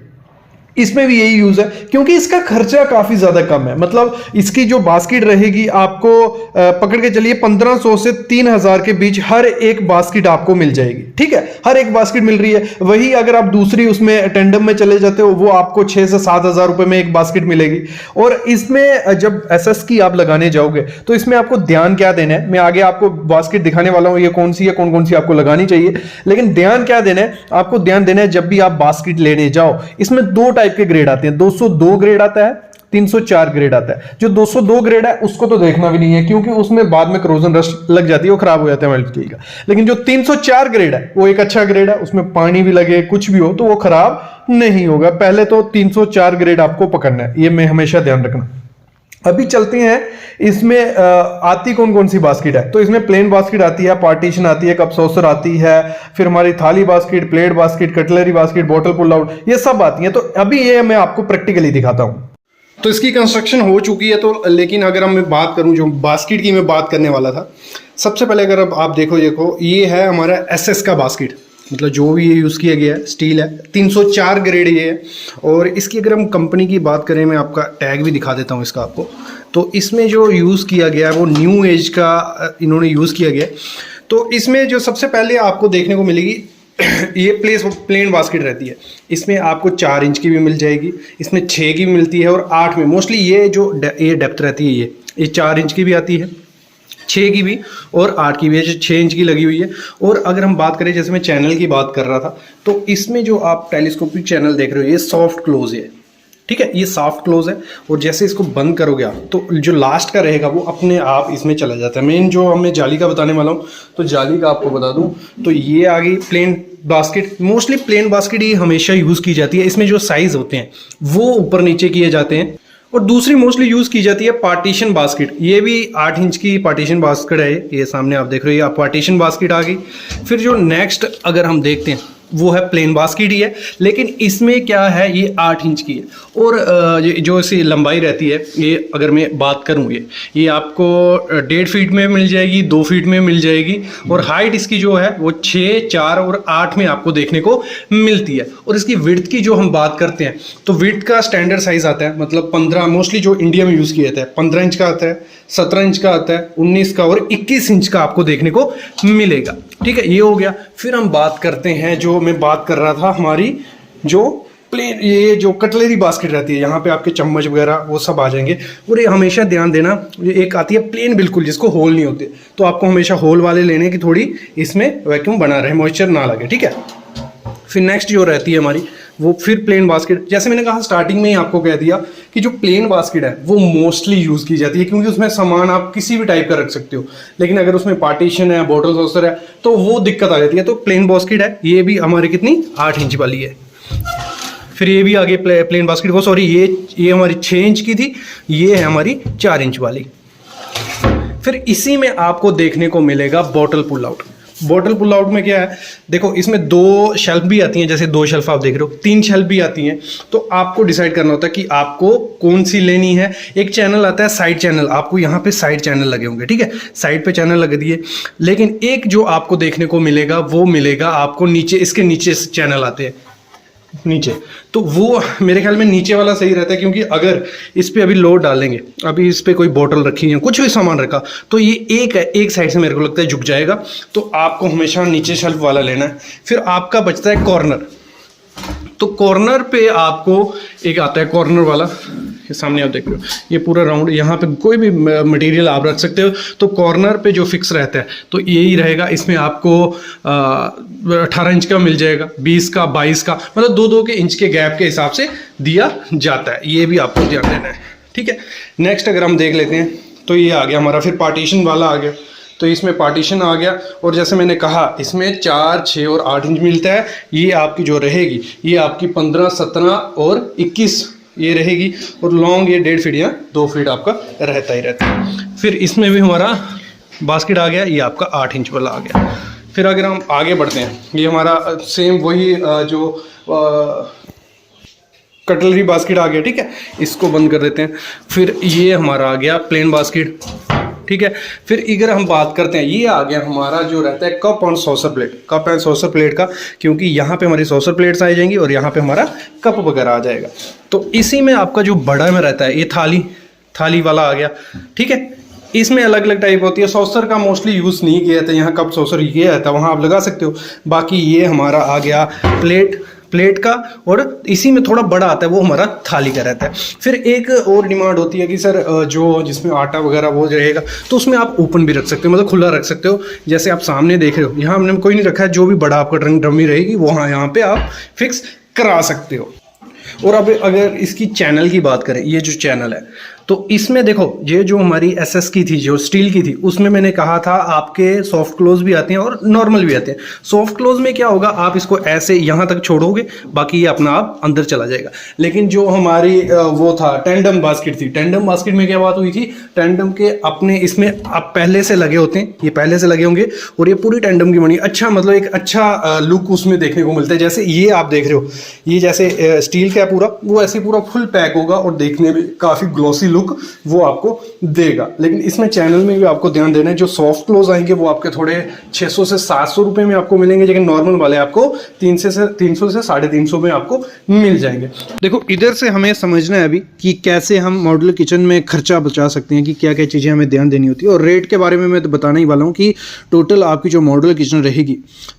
इसमें भी यही यूज है, क्योंकि इसका खर्चा काफी ज्यादा कम है। मतलब इसकी जो बास्केट रहेगी आपको पकड़ के चलिए 1500 से 3000 के बीच हर एक बास्केट आपको मिल जाएगी। ठीक है, हर एक बास्केट मिल रही है। वही अगर आप दूसरी उसमें टेंडम में चले जाते हो वो आपको 6 से 7000 रुपए में एक बास्केट मिलेगी। और इसमें जब एसएस की आप लगाने जाओगे तो इसमें आपको ध्यान क्या देना है, मैं आगे आपको बास्केट दिखाने वाला हूं ये कौन सी है, कौन कौन सी आपको लगानी चाहिए। लेकिन ध्यान क्या देना है, आपको ध्यान देना है जब भी आप बास्केट लेने जाओ, इसमें 2 टाइप के ग्रेड आते हैं, 202 ग्रेड आता है, 304 ग्रेड आता है। जो 202 ग्रेड है उसको तो देखना भी नहीं है, क्योंकि उसमें बाद में करोजन रस्ट लग जाती है, वो खराब हो जाता है माइल्ड स्टील का। लेकिन जो 304 ग्रेड है वो एक अच्छा ग्रेड है, उसमें पानी भी लगे कुछ भी हो तो वो खराब नहीं होगा। पहले तो 304 ग्रेड आपको पकड़ना है, ये मैं हमेशा ध्यान रखना। अभी चलते हैं इसमें आती कौन कौन सी बास्केट है। तो इसमें प्लेन बास्केट आती है, पार्टीशन आती है, कप सॉसर आती है, फिर हमारी थाली basket, plate basket, cutlery basket, bottle pull out, ये सब आती हैं। तो अभी ये मैं आपको प्रैक्टिकली दिखाता हूं। तो इसकी कंस्ट्रक्शन हो चुकी है, तो लेकिन अगर हम मैं बात करूं जो बास्केट की मैं बात करने वाला था, सबसे पहले अगर अब आप देखो ये है हमारा एसएस का बास्केट, मतलब जो भी ये यूज़ किया गया है स्टील है, 304 ग्रेड ये है। और इसकी अगर हम कंपनी की बात करें, मैं आपका टैग भी दिखा देता हूँ इसका आपको। तो इसमें जो यूज़ किया गया है वो न्यू एज का इन्होंने यूज़ किया गया है। तो इसमें जो सबसे पहले आपको देखने को मिलेगी ये प्लेन बास्केट रहती है। इसमें आपको 4 इंच की भी मिल जाएगी, इसमें 6 की भी मिलती है और 8 में। मोस्टली ये जो ये डेप्थ रहती है ये 4 इंच की भी आती है, 6 की भी और 8 की भी है, जो 6 इंच की लगी हुई है। और अगर हम बात करें, जैसे मैं चैनल की बात कर रहा था, तो इसमें जो आप टेलीस्कोपिक चैनल देख रहे हो ये सॉफ्ट क्लोज है। ठीक है, ये सॉफ्ट क्लोज है, और जैसे इसको बंद करोगे आप तो जो लास्ट का रहेगा वो अपने आप इसमें चला जाता है। मेन जो हमें जाली का बताने वाला हूँ, तो जाली का आपको बता दूँ तो ये आ गई plain basket. Mostly plain basket ही हमेशा यूज़ की जाती है। इसमें जो साइज़ होते हैं वो ऊपर नीचे किए जाते हैं, और दूसरी मोस्टली यूज की जाती है पार्टीशन बास्केट। ये भी 8 इंच की पार्टीशन बास्केट है, ये सामने आप देख रहे हो, ये पार्टीशन बास्केट आ गई। फिर जो नेक्स्ट अगर हम देखते हैं वो है प्लेन बास्केट ही है, लेकिन इसमें क्या है, ये 8 इंच की है और ये जो इसकी लंबाई रहती है, ये अगर मैं बात करूँ, ये आपको 1.5 फीट में मिल जाएगी, 2 फीट में मिल जाएगी। और हाइट इसकी जो है वो 6, 4 और 8 में आपको देखने को मिलती है। और इसकी विड्थ की जो हम बात करते हैं तो विड्थ का स्टैंडर्ड साइज आता है, मतलब 15, मोस्टली जो इंडिया में यूज़ किया जाता है 15 इंच का आता है, 17 इंच का आता है, 19 का और 21 इंच का आपको देखने को मिलेगा। ठीक है, ये हो गया। फिर हम बात करते हैं, जो मैं बात कर रहा था, हमारी जो प्लेन, ये जो कटलरी बास्केट रहती है, यहाँ पे आपके चम्मच वगैरह वो सब आ जाएंगे। और ये हमेशा ध्यान देना, ये एक आती है प्लेन बिल्कुल, जिसको होल नहीं होते, तो आपको हमेशा होल वाले लेने की, थोड़ी इसमें वैक्यूम बना रहे, मॉइस्चर ना लगे। ठीक है, फिर नेक्स्ट जो रहती है हमारी वो फिर प्लेन बास्केट। जैसे मैंने कहा स्टार्टिंग में ही आपको कह दिया कि जो प्लेन बास्केट है वो मोस्टली यूज़ की जाती है, क्योंकि उसमें सामान आप किसी भी टाइप का रख सकते हो। लेकिन अगर उसमें पार्टीशन है, बॉटल सॉसर है, तो वो दिक्कत आ जाती है। तो प्लेन बास्केट है, ये भी हमारी कितनी 8 इंच वाली है। फिर ये भी आगे प्लेन बास्केट, वो सॉरी ये हमारी 6 इंच की थी, ये है हमारी 4 इंच वाली। फिर इसी में आपको देखने को मिलेगा bottle pull out. Bottle pull out में क्या है, देखो इसमें 2 शेल्फ भी आती हैं, जैसे 2 शेल्फ आप देख रहे हो, 3 शेल्फ भी आती हैं। तो आपको डिसाइड करना होता है कि आपको कौन सी लेनी है। एक चैनल आता है साइड चैनल, आपको यहाँ पे साइड चैनल लगे होंगे। ठीक है, साइड पे चैनल लगे दिए। लेकिन एक जो आपको देखने को मिलेगा वो मिलेगा आपको नीचे, इसके नीचे चैनल आते हैं नीचे, तो वो मेरे ख्याल में नीचे वाला सही रहता है, क्योंकि अगर इस पे अभी लोड डालेंगे, अभी इस पे कोई बोतल रखी है, कुछ भी सामान रखा, तो ये एक साइड से मेरे को लगता है झुक जाएगा। तो आपको हमेशा नीचे शेल्फ वाला लेना है। फिर आपका बचता है कॉर्नर। तो कॉर्नर पे आपको एक आता है कॉर्नर वाला, ये सामने आप देख रहे हो, ये पूरा राउंड, यहाँ पे कोई भी मटेरियल आप रख सकते हो। तो कॉर्नर पे जो फिक्स रहता है तो यही रहेगा। इसमें आपको 18 इंच का मिल जाएगा, 20 का, 22 का, मतलब 2-2 के इंच के गैप के हिसाब से दिया जाता है। ये भी आपको ध्यान देना है। ठीक है, नेक्स्ट अगर हम देख लेते हैं तो ये आ गया हमारा, फिर पार्टीशन वाला आ गया। तो इसमें पार्टीशन आ गया, और जैसे मैंने कहा इसमें 4, 6 और 8 इंच मिलता है। ये आपकी जो रहेगी, ये आपकी 15, 17 और 21 ये रहेगी। और लॉन्ग ये 1.5 फीट या 2 फीट आपका रहता ही रहता है। फिर इसमें भी हमारा बास्केट आ गया, ये आपका 8 इंच वाला आ गया। फिर अगर हम आगे बढ़ते हैं, ये हमारा सेम वही जो कटलरी बास्केट आ गया। ठीक है, इसको बंद कर देते हैं। फिर ये हमारा आ गया प्लेन बास्केट। ठीक है, फिर अगर हम बात करते हैं, ये आ गया हमारा जो रहता है कप और saucer plate, cup and saucer plate का, क्योंकि यहाँ पे हमारी सॉसर प्लेट्स आ जाएंगी और यहाँ पे हमारा कप वगैरह आ जाएगा। तो इसी में आपका जो बड़ा में रहता है, ये थाली वाला आ गया। ठीक है, इसमें अलग अलग टाइप होती है। सॉसर का मोस्टली यूज़ नहीं किया जाता, यहाँ कप सॉसर ये आता है, वहाँ आप लगा सकते हो। बाकी ये हमारा आ गया प्लेट का, और इसी में थोड़ा बड़ा आता है वो हमारा थाली का रहता है। फिर एक और डिमांड होती है कि सर जो जिसमें आटा वगैरह वो रहेगा, तो उसमें आप ओपन भी रख सकते हो, मतलब खुला रख सकते हो। जैसे आप सामने देख रहे हो, यहाँ हमने कोई नहीं रखा है, जो भी बड़ा आपका ड्रमी रहेगी वो यहाँ पे आप फिक्स करा सकते हो। और अब अगर इसकी चैनल की बात करें, ये जो चैनल है, तो इसमें देखो ये जो हमारी एसएस की थी, जो स्टील की थी, उसमें मैंने कहा था आपके सॉफ्ट क्लोज भी आते हैं और नॉर्मल भी आते हैं। सॉफ्ट क्लोज में क्या होगा, आप इसको ऐसे यहाँ तक छोड़ोगे, बाकी ये अपना आप अंदर चला जाएगा। लेकिन जो हमारी वो था टेंडम बास्केट थी, टेंडम बास्केट में क्या बात हुई थी, टेंडम के अपने इसमें आप पहले से लगे होते हैं, ये पहले से लगे होंगे और ये पूरी टेंडम की बनी, अच्छा मतलब एक अच्छा लुक उसमें देखने को मिलता है। जैसे ये आप देख रहे हो, ये जैसे स्टील का पूरा, वो ऐसे पूरा फुल पैक होगा और देखने में काफ़ी ग्लॉसी लुक वो आपको देगा। लेकिन इसमें चैनल में भी आपको ध्यान देना है, जो सॉफ्ट क्लोज आएंगे वो आपके थोड़े 600 से 700 रुपए में आपको मिलेंगे, लेकिन नॉर्मल वाले आपको 300 से 350 में आपको मिल जाएंगे। देखो इधर से हमें समझना है अभी कि कैसे हम मॉड्यूलर किचन में खर्चा बचा सकते हैं, कि क्या क्या चीज़ें हमें ध्यान देनी होती है। और रेट के बारे में मैं तो बताने ही वाला हूँ कि टोटल आपकी जो मॉड्यूलर किचन रहेगी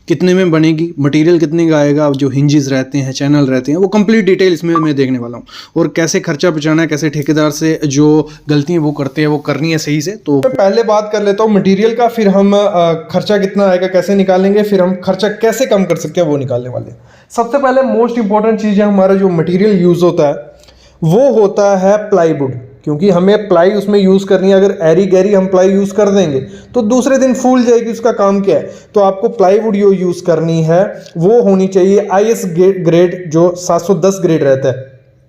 कितने में बनेगी, मटेरियल कितने का आएगा, जो हिंजेस रहते हैं, चैनल रहते हैं, वो कंप्लीट डिटेल इसमें मैं देखने वाला हूँ। और कैसे खर्चा बचाना है, कैसे ठेकेदार से जो गलतियां वो करते हैं वो करनी है सही से। तो पहले बात कर लेता हूँ मटेरियल का, फिर हम खर्चा कितना आएगा कैसे निकालेंगे, फिर हम खर्चा कैसे कम कर सकते हैं वो निकालने वाले। सबसे पहले मोस्ट इंपॉर्टेंट चीज़ है, हमारा जो मटेरियल यूज़ होता है वो होता है प्लाईवुड, क्योंकि हमें प्लाई उसमें यूज़ करनी है। अगर एरी गैरी हम प्लाई यूज़ कर देंगे तो दूसरे दिन फूल जाएगी, उसका काम क्या है। तो आपको प्लाईवुड जो यूज़ करनी है वो होनी चाहिए IS ग्रेड, जो 710 ग्रेड रहता है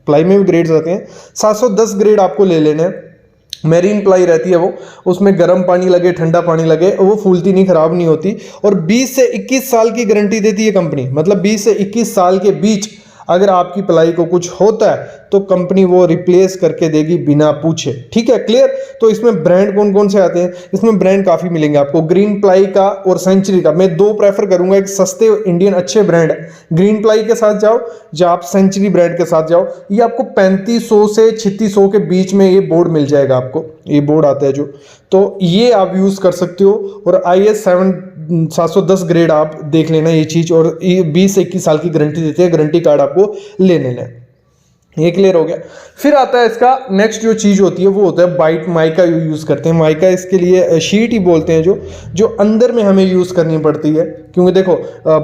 प्लाई में भी ग्रेड्स आते हैं, 710 ग्रेड आपको ले लेने हैं। मेरीन प्लाई रहती है वो, उसमें गर्म पानी लगे ठंडा पानी लगे वो फूलती नहीं, खराब नहीं होती, और 20 से 21 साल की गारंटी देती है कंपनी। मतलब 20 से 21 साल के बीच अगर आपकी प्लाई को कुछ होता है तो कंपनी वो रिप्लेस करके देगी बिना पूछे। ठीक है, क्लियर। तो इसमें ब्रांड कौन कौन से आते हैं, इसमें ब्रांड काफ़ी मिलेंगे आपको, ग्रीन प्लाई का और सेंचुरी का। मैं दो प्रेफर करूंगा, एक सस्ते इंडियन अच्छे ब्रांड है, ग्रीन प्लाई के साथ जाओ या आप सेंचुरी ब्रांड के साथ जाओ। ये आपको 3500 से 3600 के बीच में ये बोर्ड मिल जाएगा आपको, ये बोर्ड आता है जो, तो ये आप यूज़ कर सकते हो। और IS 710 ग्रेड आप देख लेना ये चीज़, और ये 20 से 21 साल की गारंटी देते हैं, गारंटी कार्ड आपको ले लेना है। ये क्लियर हो गया। फिर आता है इसका नेक्स्ट जो चीज़ होती है वो होता है बाइट माइका यूज़ करते हैं। माइका इसके लिए शीट ही बोलते हैं, जो अंदर में हमें यूज़ करनी पड़ती है, क्योंकि देखो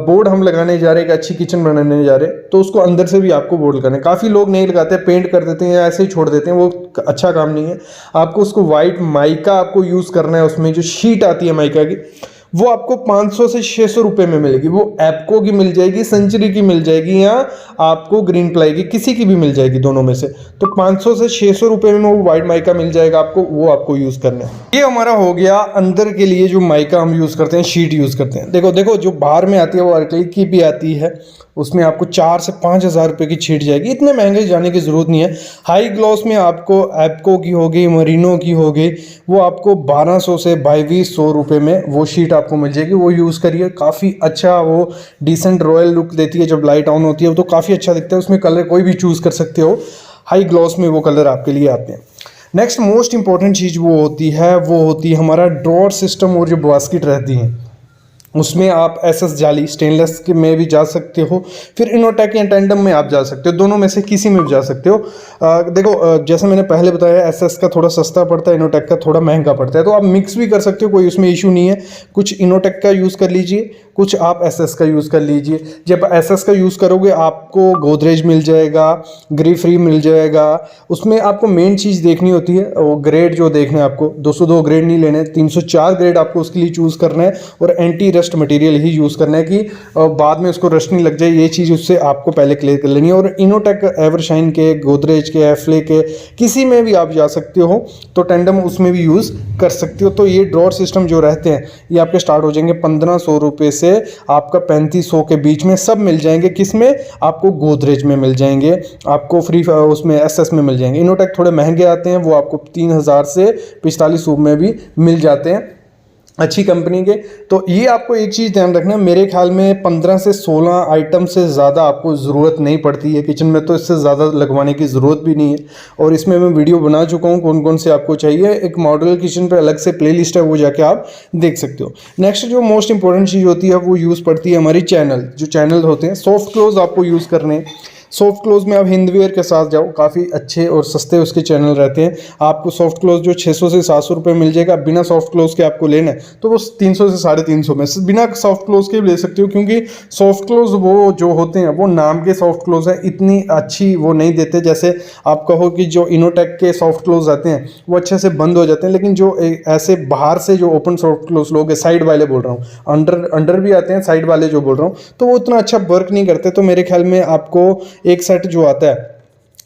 बोर्ड हम लगाने जा रहे हैं, एक अच्छी किचन बनाने जा रहे हैं, तो उसको अंदर से भी आपको बोर्ड लगाना है। काफ़ी लोग नहीं लगाते, पेंट कर देते हैं या ऐसे ही छोड़ देते हैं, वो अच्छा काम नहीं है। आपको उसको वाइट माइका आपको यूज़ करना है। उसमें जो शीट आती है माइका की वो आपको 500 से 600 रुपये में मिलेगी। वो एप्को की मिल जाएगी, सेंचुरी की मिल जाएगी, या आपको ग्रीन प्लाई की, किसी की भी मिल जाएगी, दोनों में से। तो 500 से 600 रुपये में वो वाइट माइका मिल जाएगा आपको, वो आपको यूज़ करना है। ये हमारा हो गया अंदर के लिए जो माइका हम यूज़ करते हैं, शीट यूज़ करते हैं। देखो जो बाहर में आती है वो अर्कलिक की भी आती है, उसमें आपको 4 से 5 हज़ार रुपये की शीट जाएगी। इतने महंगे जाने की ज़रूरत नहीं है। हाई ग्लॉस में आपको एप्को की हो गई, मरीनो की हो गई, वो आपको 1200 से 2200 रुपये में वो शीट आपको मिल जाएगी। वो यूज़ करिए, काफ़ी अच्छा, वो डिसेंट रॉयल लुक देती है। जब लाइट ऑन होती है तो काफ़ी अच्छा दिखता है। उसमें कलर कोई भी चूज़ कर सकते हो, हाई ग्लॉस में वो कलर आपके लिए आते हैं। नेक्स्ट मोस्ट इंपॉर्टेंट चीज़ वो होती है हमारा ड्रॉअर सिस्टम, और जो बास्केट रहती हैं उसमें आप SS जाली स्टेनलेस के में भी जा सकते हो, फिर इनोटेक या टेंडम में आप जा सकते हो, दोनों में से किसी में भी जा सकते हो। देखो जैसे मैंने पहले बताया, SS का थोड़ा सस्ता पड़ता है, इनोटेक का थोड़ा महंगा पड़ता है, तो आप मिक्स भी कर सकते हो, कोई उसमें इशू नहीं है। कुछ इनोटेक का यूज़ कर लीजिए, कुछ आप SS का यूज़ कर लीजिए। जब SS का यूज़ करोगे आपको गोदरेज मिल जाएगा, ग्रीफ्री मिल जाएगा। उसमें आपको मेन चीज़ देखनी होती है, वो ग्रेड जो देखना है आपको, 202 ग्रेड नहीं लेने, 304 ग्रेड आपको उसके लिए चूज़ करना है, और एंटी रस्ट मटेरियल ही यूज़ करना है कि बाद में उसको रस्ट नहीं लग जाए। ये चीज़ उससे आपको पहले क्लियर कर लेनी है। और इनोटेक, एवरशाइन के, गोदरेज के, एफ्ले के, किसी में भी आप जा सकते हो, तो टेंडम उसमें भी यूज़ कर सकते हो। तो ये ड्रॉअर सिस्टम जो रहते हैं ये आपके स्टार्ट हो जाएंगे 1500 रुपये से आपका 3500 के बीच में सब मिल जाएंगे। किस में? आपको गोदरेज में मिल जाएंगे, आपको फ्री उसमें SS में मिल जाएंगे। इनोटेक थोड़े महंगे आते हैं, वो आपको 3000 से 4500 में भी मिल जाते हैं, अच्छी कंपनी के। तो ये आपको एक चीज़ ध्यान रखना, मेरे ख्याल में 15 से 16 आइटम से ज़्यादा आपको ज़रूरत नहीं पड़ती है किचन में, तो इससे ज़्यादा लगवाने की ज़रूरत भी नहीं है। और इसमें मैं वीडियो बना चुका हूँ कौन कौन से आपको चाहिए, एक मॉडल किचन पे अलग से प्लेलिस्ट है, वो जाके आप देख सकते हो। नेक्स्ट जो मोस्ट इंपॉर्टेंट चीज़ होती है वो यूज़ पड़ती है हमारी चैनल। जो चैनल होते हैं, सॉफ्ट क्लोज आपको यूज़ करने हैं। सॉफ्ट क्लोज में आप हिंदवेयर के साथ जाओ, काफ़ी अच्छे और सस्ते उसके चैनल रहते हैं। आपको सॉफ्ट क्लोज जो 600 से 700 रुपये मिल जाएगा। बिना सॉफ्ट क्लोज के आपको लेना है तो वो 300 से 350 में, बिना सॉफ्ट क्लोज के भी ले सकते हो, क्योंकि सॉफ्ट क्लोज वो जो होते हैं वो नाम के सॉफ्ट क्लोज है, इतनी अच्छी वो नहीं देते। जैसे आप कहो कि जो इनोटेक के सॉफ्ट क्लोज आते हैं वो अच्छे से बंद हो जाते हैं, लेकिन जो ऐसे बाहर से जो ओपन सॉफ्ट क्लोज लोग हैं, साइड वाले बोल रहा हूँ, अंडर भी आते हैं, साइड वाले जो बोल रहा हूँ, तो वो उतना अच्छा वर्क नहीं करते। तो मेरे ख्याल में आपको एक सेट जो आता है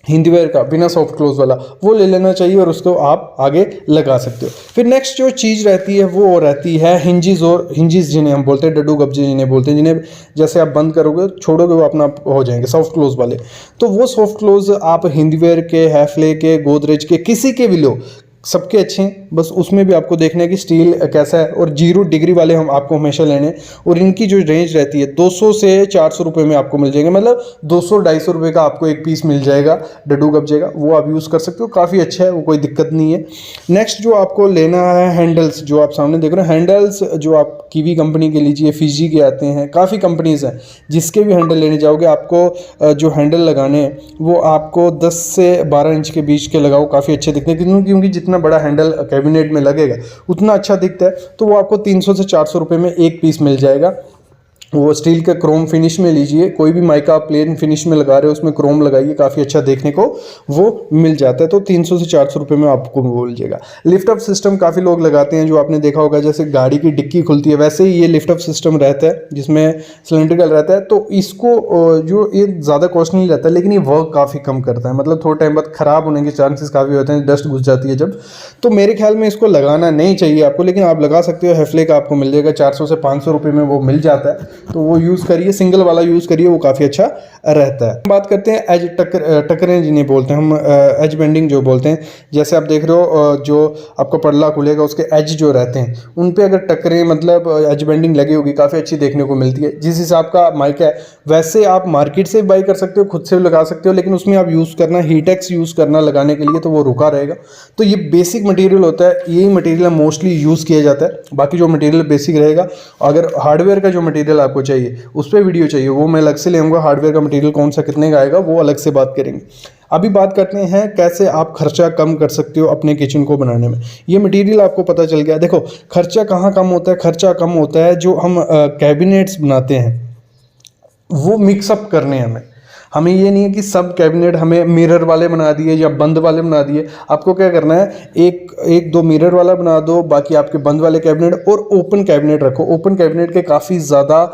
हिंदवेयर का बिना सॉफ्ट क्लोज वाला वो ले लेना चाहिए, और उसको आप आगे लगा सकते हो। फिर नेक्स्ट जो चीज़ रहती है वो रहती है हिंजिस, और हिंजिस जिन्हें हम बोलते हैं, डड्डू कब्जे जिन्हें बोलते हैं, जिन्हें जैसे आप बंद करोगे छोड़ोगे वो अपना हो जाएंगे सॉफ्ट क्लोज वाले। तो वो सॉफ्ट क्लोज आप हिंदवेयर के, हैफले के, गोदरेज के, किसी के भी लो, सबके अच्छे हैं। बस उसमें भी आपको देखना है कि स्टील कैसा है, और 0 डिग्री वाले हम आपको हमेशा लेने। और इनकी जो रेंज रहती है 200 से 400 रुपये में आपको मिल जाएंगे, मतलब 200-250 रुपये का आपको एक पीस मिल जाएगा डड्डू कब्जे का, वो आप यूज़ कर सकते हो, काफ़ी अच्छा है वो, कोई दिक्कत नहीं है। नेक्स्ट जो आपको लेना है हैंडल्स, जो आप सामने देख रहे हो हैंडल्स, जो आप कीवी कंपनी के लीजिए, फिजी के आते हैं, काफ़ी कंपनीज़ हैं। जिसके भी हैंडल लेने जाओगे आपको जो हैंडल लगाने हैं वो आपको 10 से 12 इंच के बीच के लगाओ, काफ़ी अच्छे दिखते हैं, क्योंकि जितना बड़ा हैंडल कैबिनेट में लगेगा उतना अच्छा दिखता है। तो वो आपको 300 से 400 रुपये में एक पीस मिल जाएगा। वो स्टील का क्रोम फिनिश में लीजिए, कोई भी माइका आप प्लेन फिनिश में लगा रहे हो उसमें क्रोम लगाइए, काफ़ी अच्छा देखने को वो मिल जाता है। तो 300 से 400 रुपये में आपको वो मिल जाएगा। लिफ्ट अप सिस्टम काफ़ी लोग लगाते हैं, जो आपने देखा होगा जैसे गाड़ी की डिक्की खुलती है वैसे ही ये लिफ्ट अप सिस्टम रहता है जिसमें सिलेंड्रिकल रहता है। तो इसको जो ये ज़्यादा कॉस्ट नहीं रहता, लेकिन ये वर्क काफ़ी कम करता है, मतलब थोड़े टाइम बाद ख़राब होने के चांसेस काफ़ी होते हैं, डस्ट घुस जाती है जब। तो मेरे ख्याल में इसको लगाना नहीं चाहिए आपको, लेकिन आप लगा सकते हो। हेफले का आपको मिल जाएगा 400 से 500 रुपये में वो मिल जाता है, तो वो यूज़ करिए, सिंगल वाला यूज़ करिए, वो काफ़ी अच्छा रहता है। बात करते हैं एज टकरें जिन्हें बोलते हैं हम, एज बेंडिंग जो बोलते हैं। जैसे आप देख रहे हो जो आपका पल्ला खुलेगा उसके एज जो रहते हैं उन पे अगर टकरें मतलब एज बेंडिंग लगी होगी, काफ़ी अच्छी देखने को मिलती है। जिस हिसाब का माइक है वैसे आप मार्केट से बाई कर सकते हो, खुद से भी लगा सकते हो, लेकिन उसमें आप यूज़ करना हीटेक्स यूज़ करना लगाने के लिए, तो वो रुका रहेगा। तो ये बेसिक मटेरियल होता है, यही मटेरियल मोस्टली यूज़ किया जाता है। बाकी जो मटेरियल बेसिक रहेगा, अगर हार्डवेयर का जो मटेरियल आपको चाहिए उस पर वीडियो चाहिए वो मैं अलग से ले आऊँगा। हार्डवेयर का मटेरियल कौन सा कितने का आएगा वो अलग से बात करेंगे। अभी बात करते हैं कैसे आप खर्चा कम कर सकते हो अपने किचन को बनाने में। ये मटेरियल आपको पता चल गया। देखो खर्चा कहाँ कम होता है, खर्चा कम होता है जो हम कैबिनेट्स बनाते हैं वो मिक्सअप करने हैं हमें ये नहीं है कि सब कैबिनेट हमें मिरर वाले बना दिए या बंद वाले बना दिए। आपको क्या करना है, एक दो मिरर वाला बना दो, बाकी आपके बंद वाले कैबिनेट और ओपन कैबिनेट रखो। ओपन कैबिनेट के काफ़ी ज़्यादा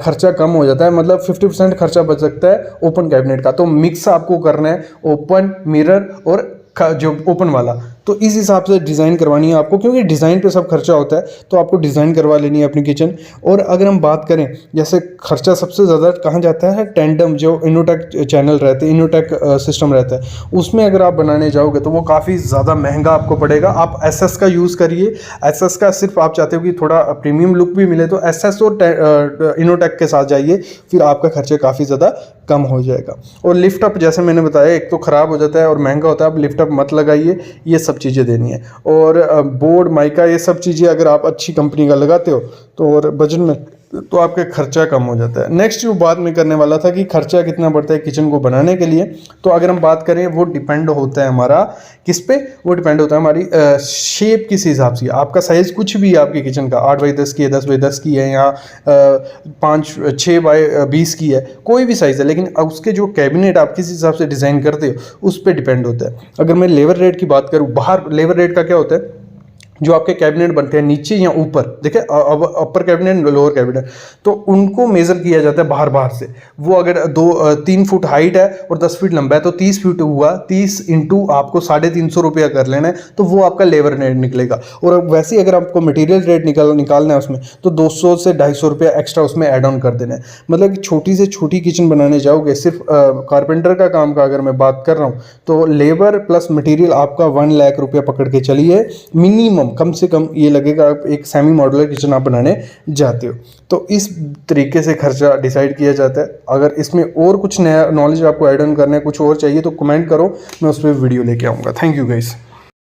खर्चा कम हो जाता है, मतलब 50% खर्चा बच सकता है ओपन कैबिनेट का। तो मिक्स आपको करना है ओपन, मिरर और जो ओपन वाला, तो इस हिसाब से डिज़ाइन करवानी है आपको, क्योंकि डिज़ाइन पे सब खर्चा होता है। तो आपको डिज़ाइन करवा लेनी है अपनी किचन। और अगर हम बात करें जैसे खर्चा सबसे ज़्यादा कहाँ जाता है, टेंडम जो इनोटेक चैनल रहते हैं, इनोटेक सिस्टम रहता है, उसमें अगर आप बनाने जाओगे तो वो काफ़ी ज़्यादा महंगा आपको पड़ेगा। आप एसएस का यूज़ करिए। एसएस का सिर्फ आप चाहते हो कि थोड़ा प्रीमियम लुक भी मिले तो एसएस और इनोटेक के साथ जाइए, फिर आपका खर्चा काफ़ी ज़्यादा कम हो जाएगा। और लिफ्ट अप जैसे मैंने बताया, एक तो ख़राब हो जाता है और महंगा होता है, आप लिफ्ट अप मत लगाइए, ये सब चीज़ें देनी है। और बोर्ड, माइका, ये सब चीज़ें अगर आप अच्छी कंपनी का लगाते हो तो और बजट में तो आपका खर्चा कम हो जाता है। नेक्स्ट जो बात मैं करने वाला था कि खर्चा कितना पड़ता है किचन को बनाने के लिए, तो अगर हम बात करें वो डिपेंड होता है हमारा किस पे, वो डिपेंड होता है हमारी शेप किस हिसाब से। आपका साइज़ कुछ भी है आपकी किचन का, 8x10 की है, 10x10 की है, या 6x20 की है, कोई भी साइज़ है, लेकिन उसके जो कैबिनेट आप किस हिसाब से डिज़ाइन करते हो उस पर डिपेंड होता है। अगर मैं लेवर रेट की बात करूँ, बाहर लेवर रेट का क्या होता है, जो आपके कैबिनेट बनते हैं नीचे या ऊपर, देखिए अपर कैबिनेट लोअर कैबिनेट, तो उनको मेज़र किया जाता है बाहर से। वो अगर 3 फुट हाइट है और 10 फीट लंबा है तो 30 फीट हुआ, 30 इंटू आपको 350 रुपया कर लेना है, तो वो आपका लेबर रेट निकलेगा। और वैसे ही अगर आपको मटेरियल रेट निकालना है उसमें, तो 200 से 250 रुपया एक्स्ट्रा उसमें ऐड ऑन कर देना है। मतलब कि छोटी से छोटी किचन बनाने जाओगे, सिर्फ कारपेंटर का काम का अगर मैं बात कर रहा हूँ, तो लेबर प्लस मटेरियल आपका 1 लाख रुपया पकड़ के चलिए मिनिमम, कम से कम ये लगेगा आप एक सेमी मॉड्यूलर किचन आप बनाने जाते हो। तो इस तरीके से खर्चा डिसाइड किया जाता है। अगर इसमें और कुछ नया नॉलेज आपको ऐड ऑन करना है, कुछ और चाहिए, तो कमेंट करो, मैं उस पर वीडियो लेके आऊँगा। Thank you guys.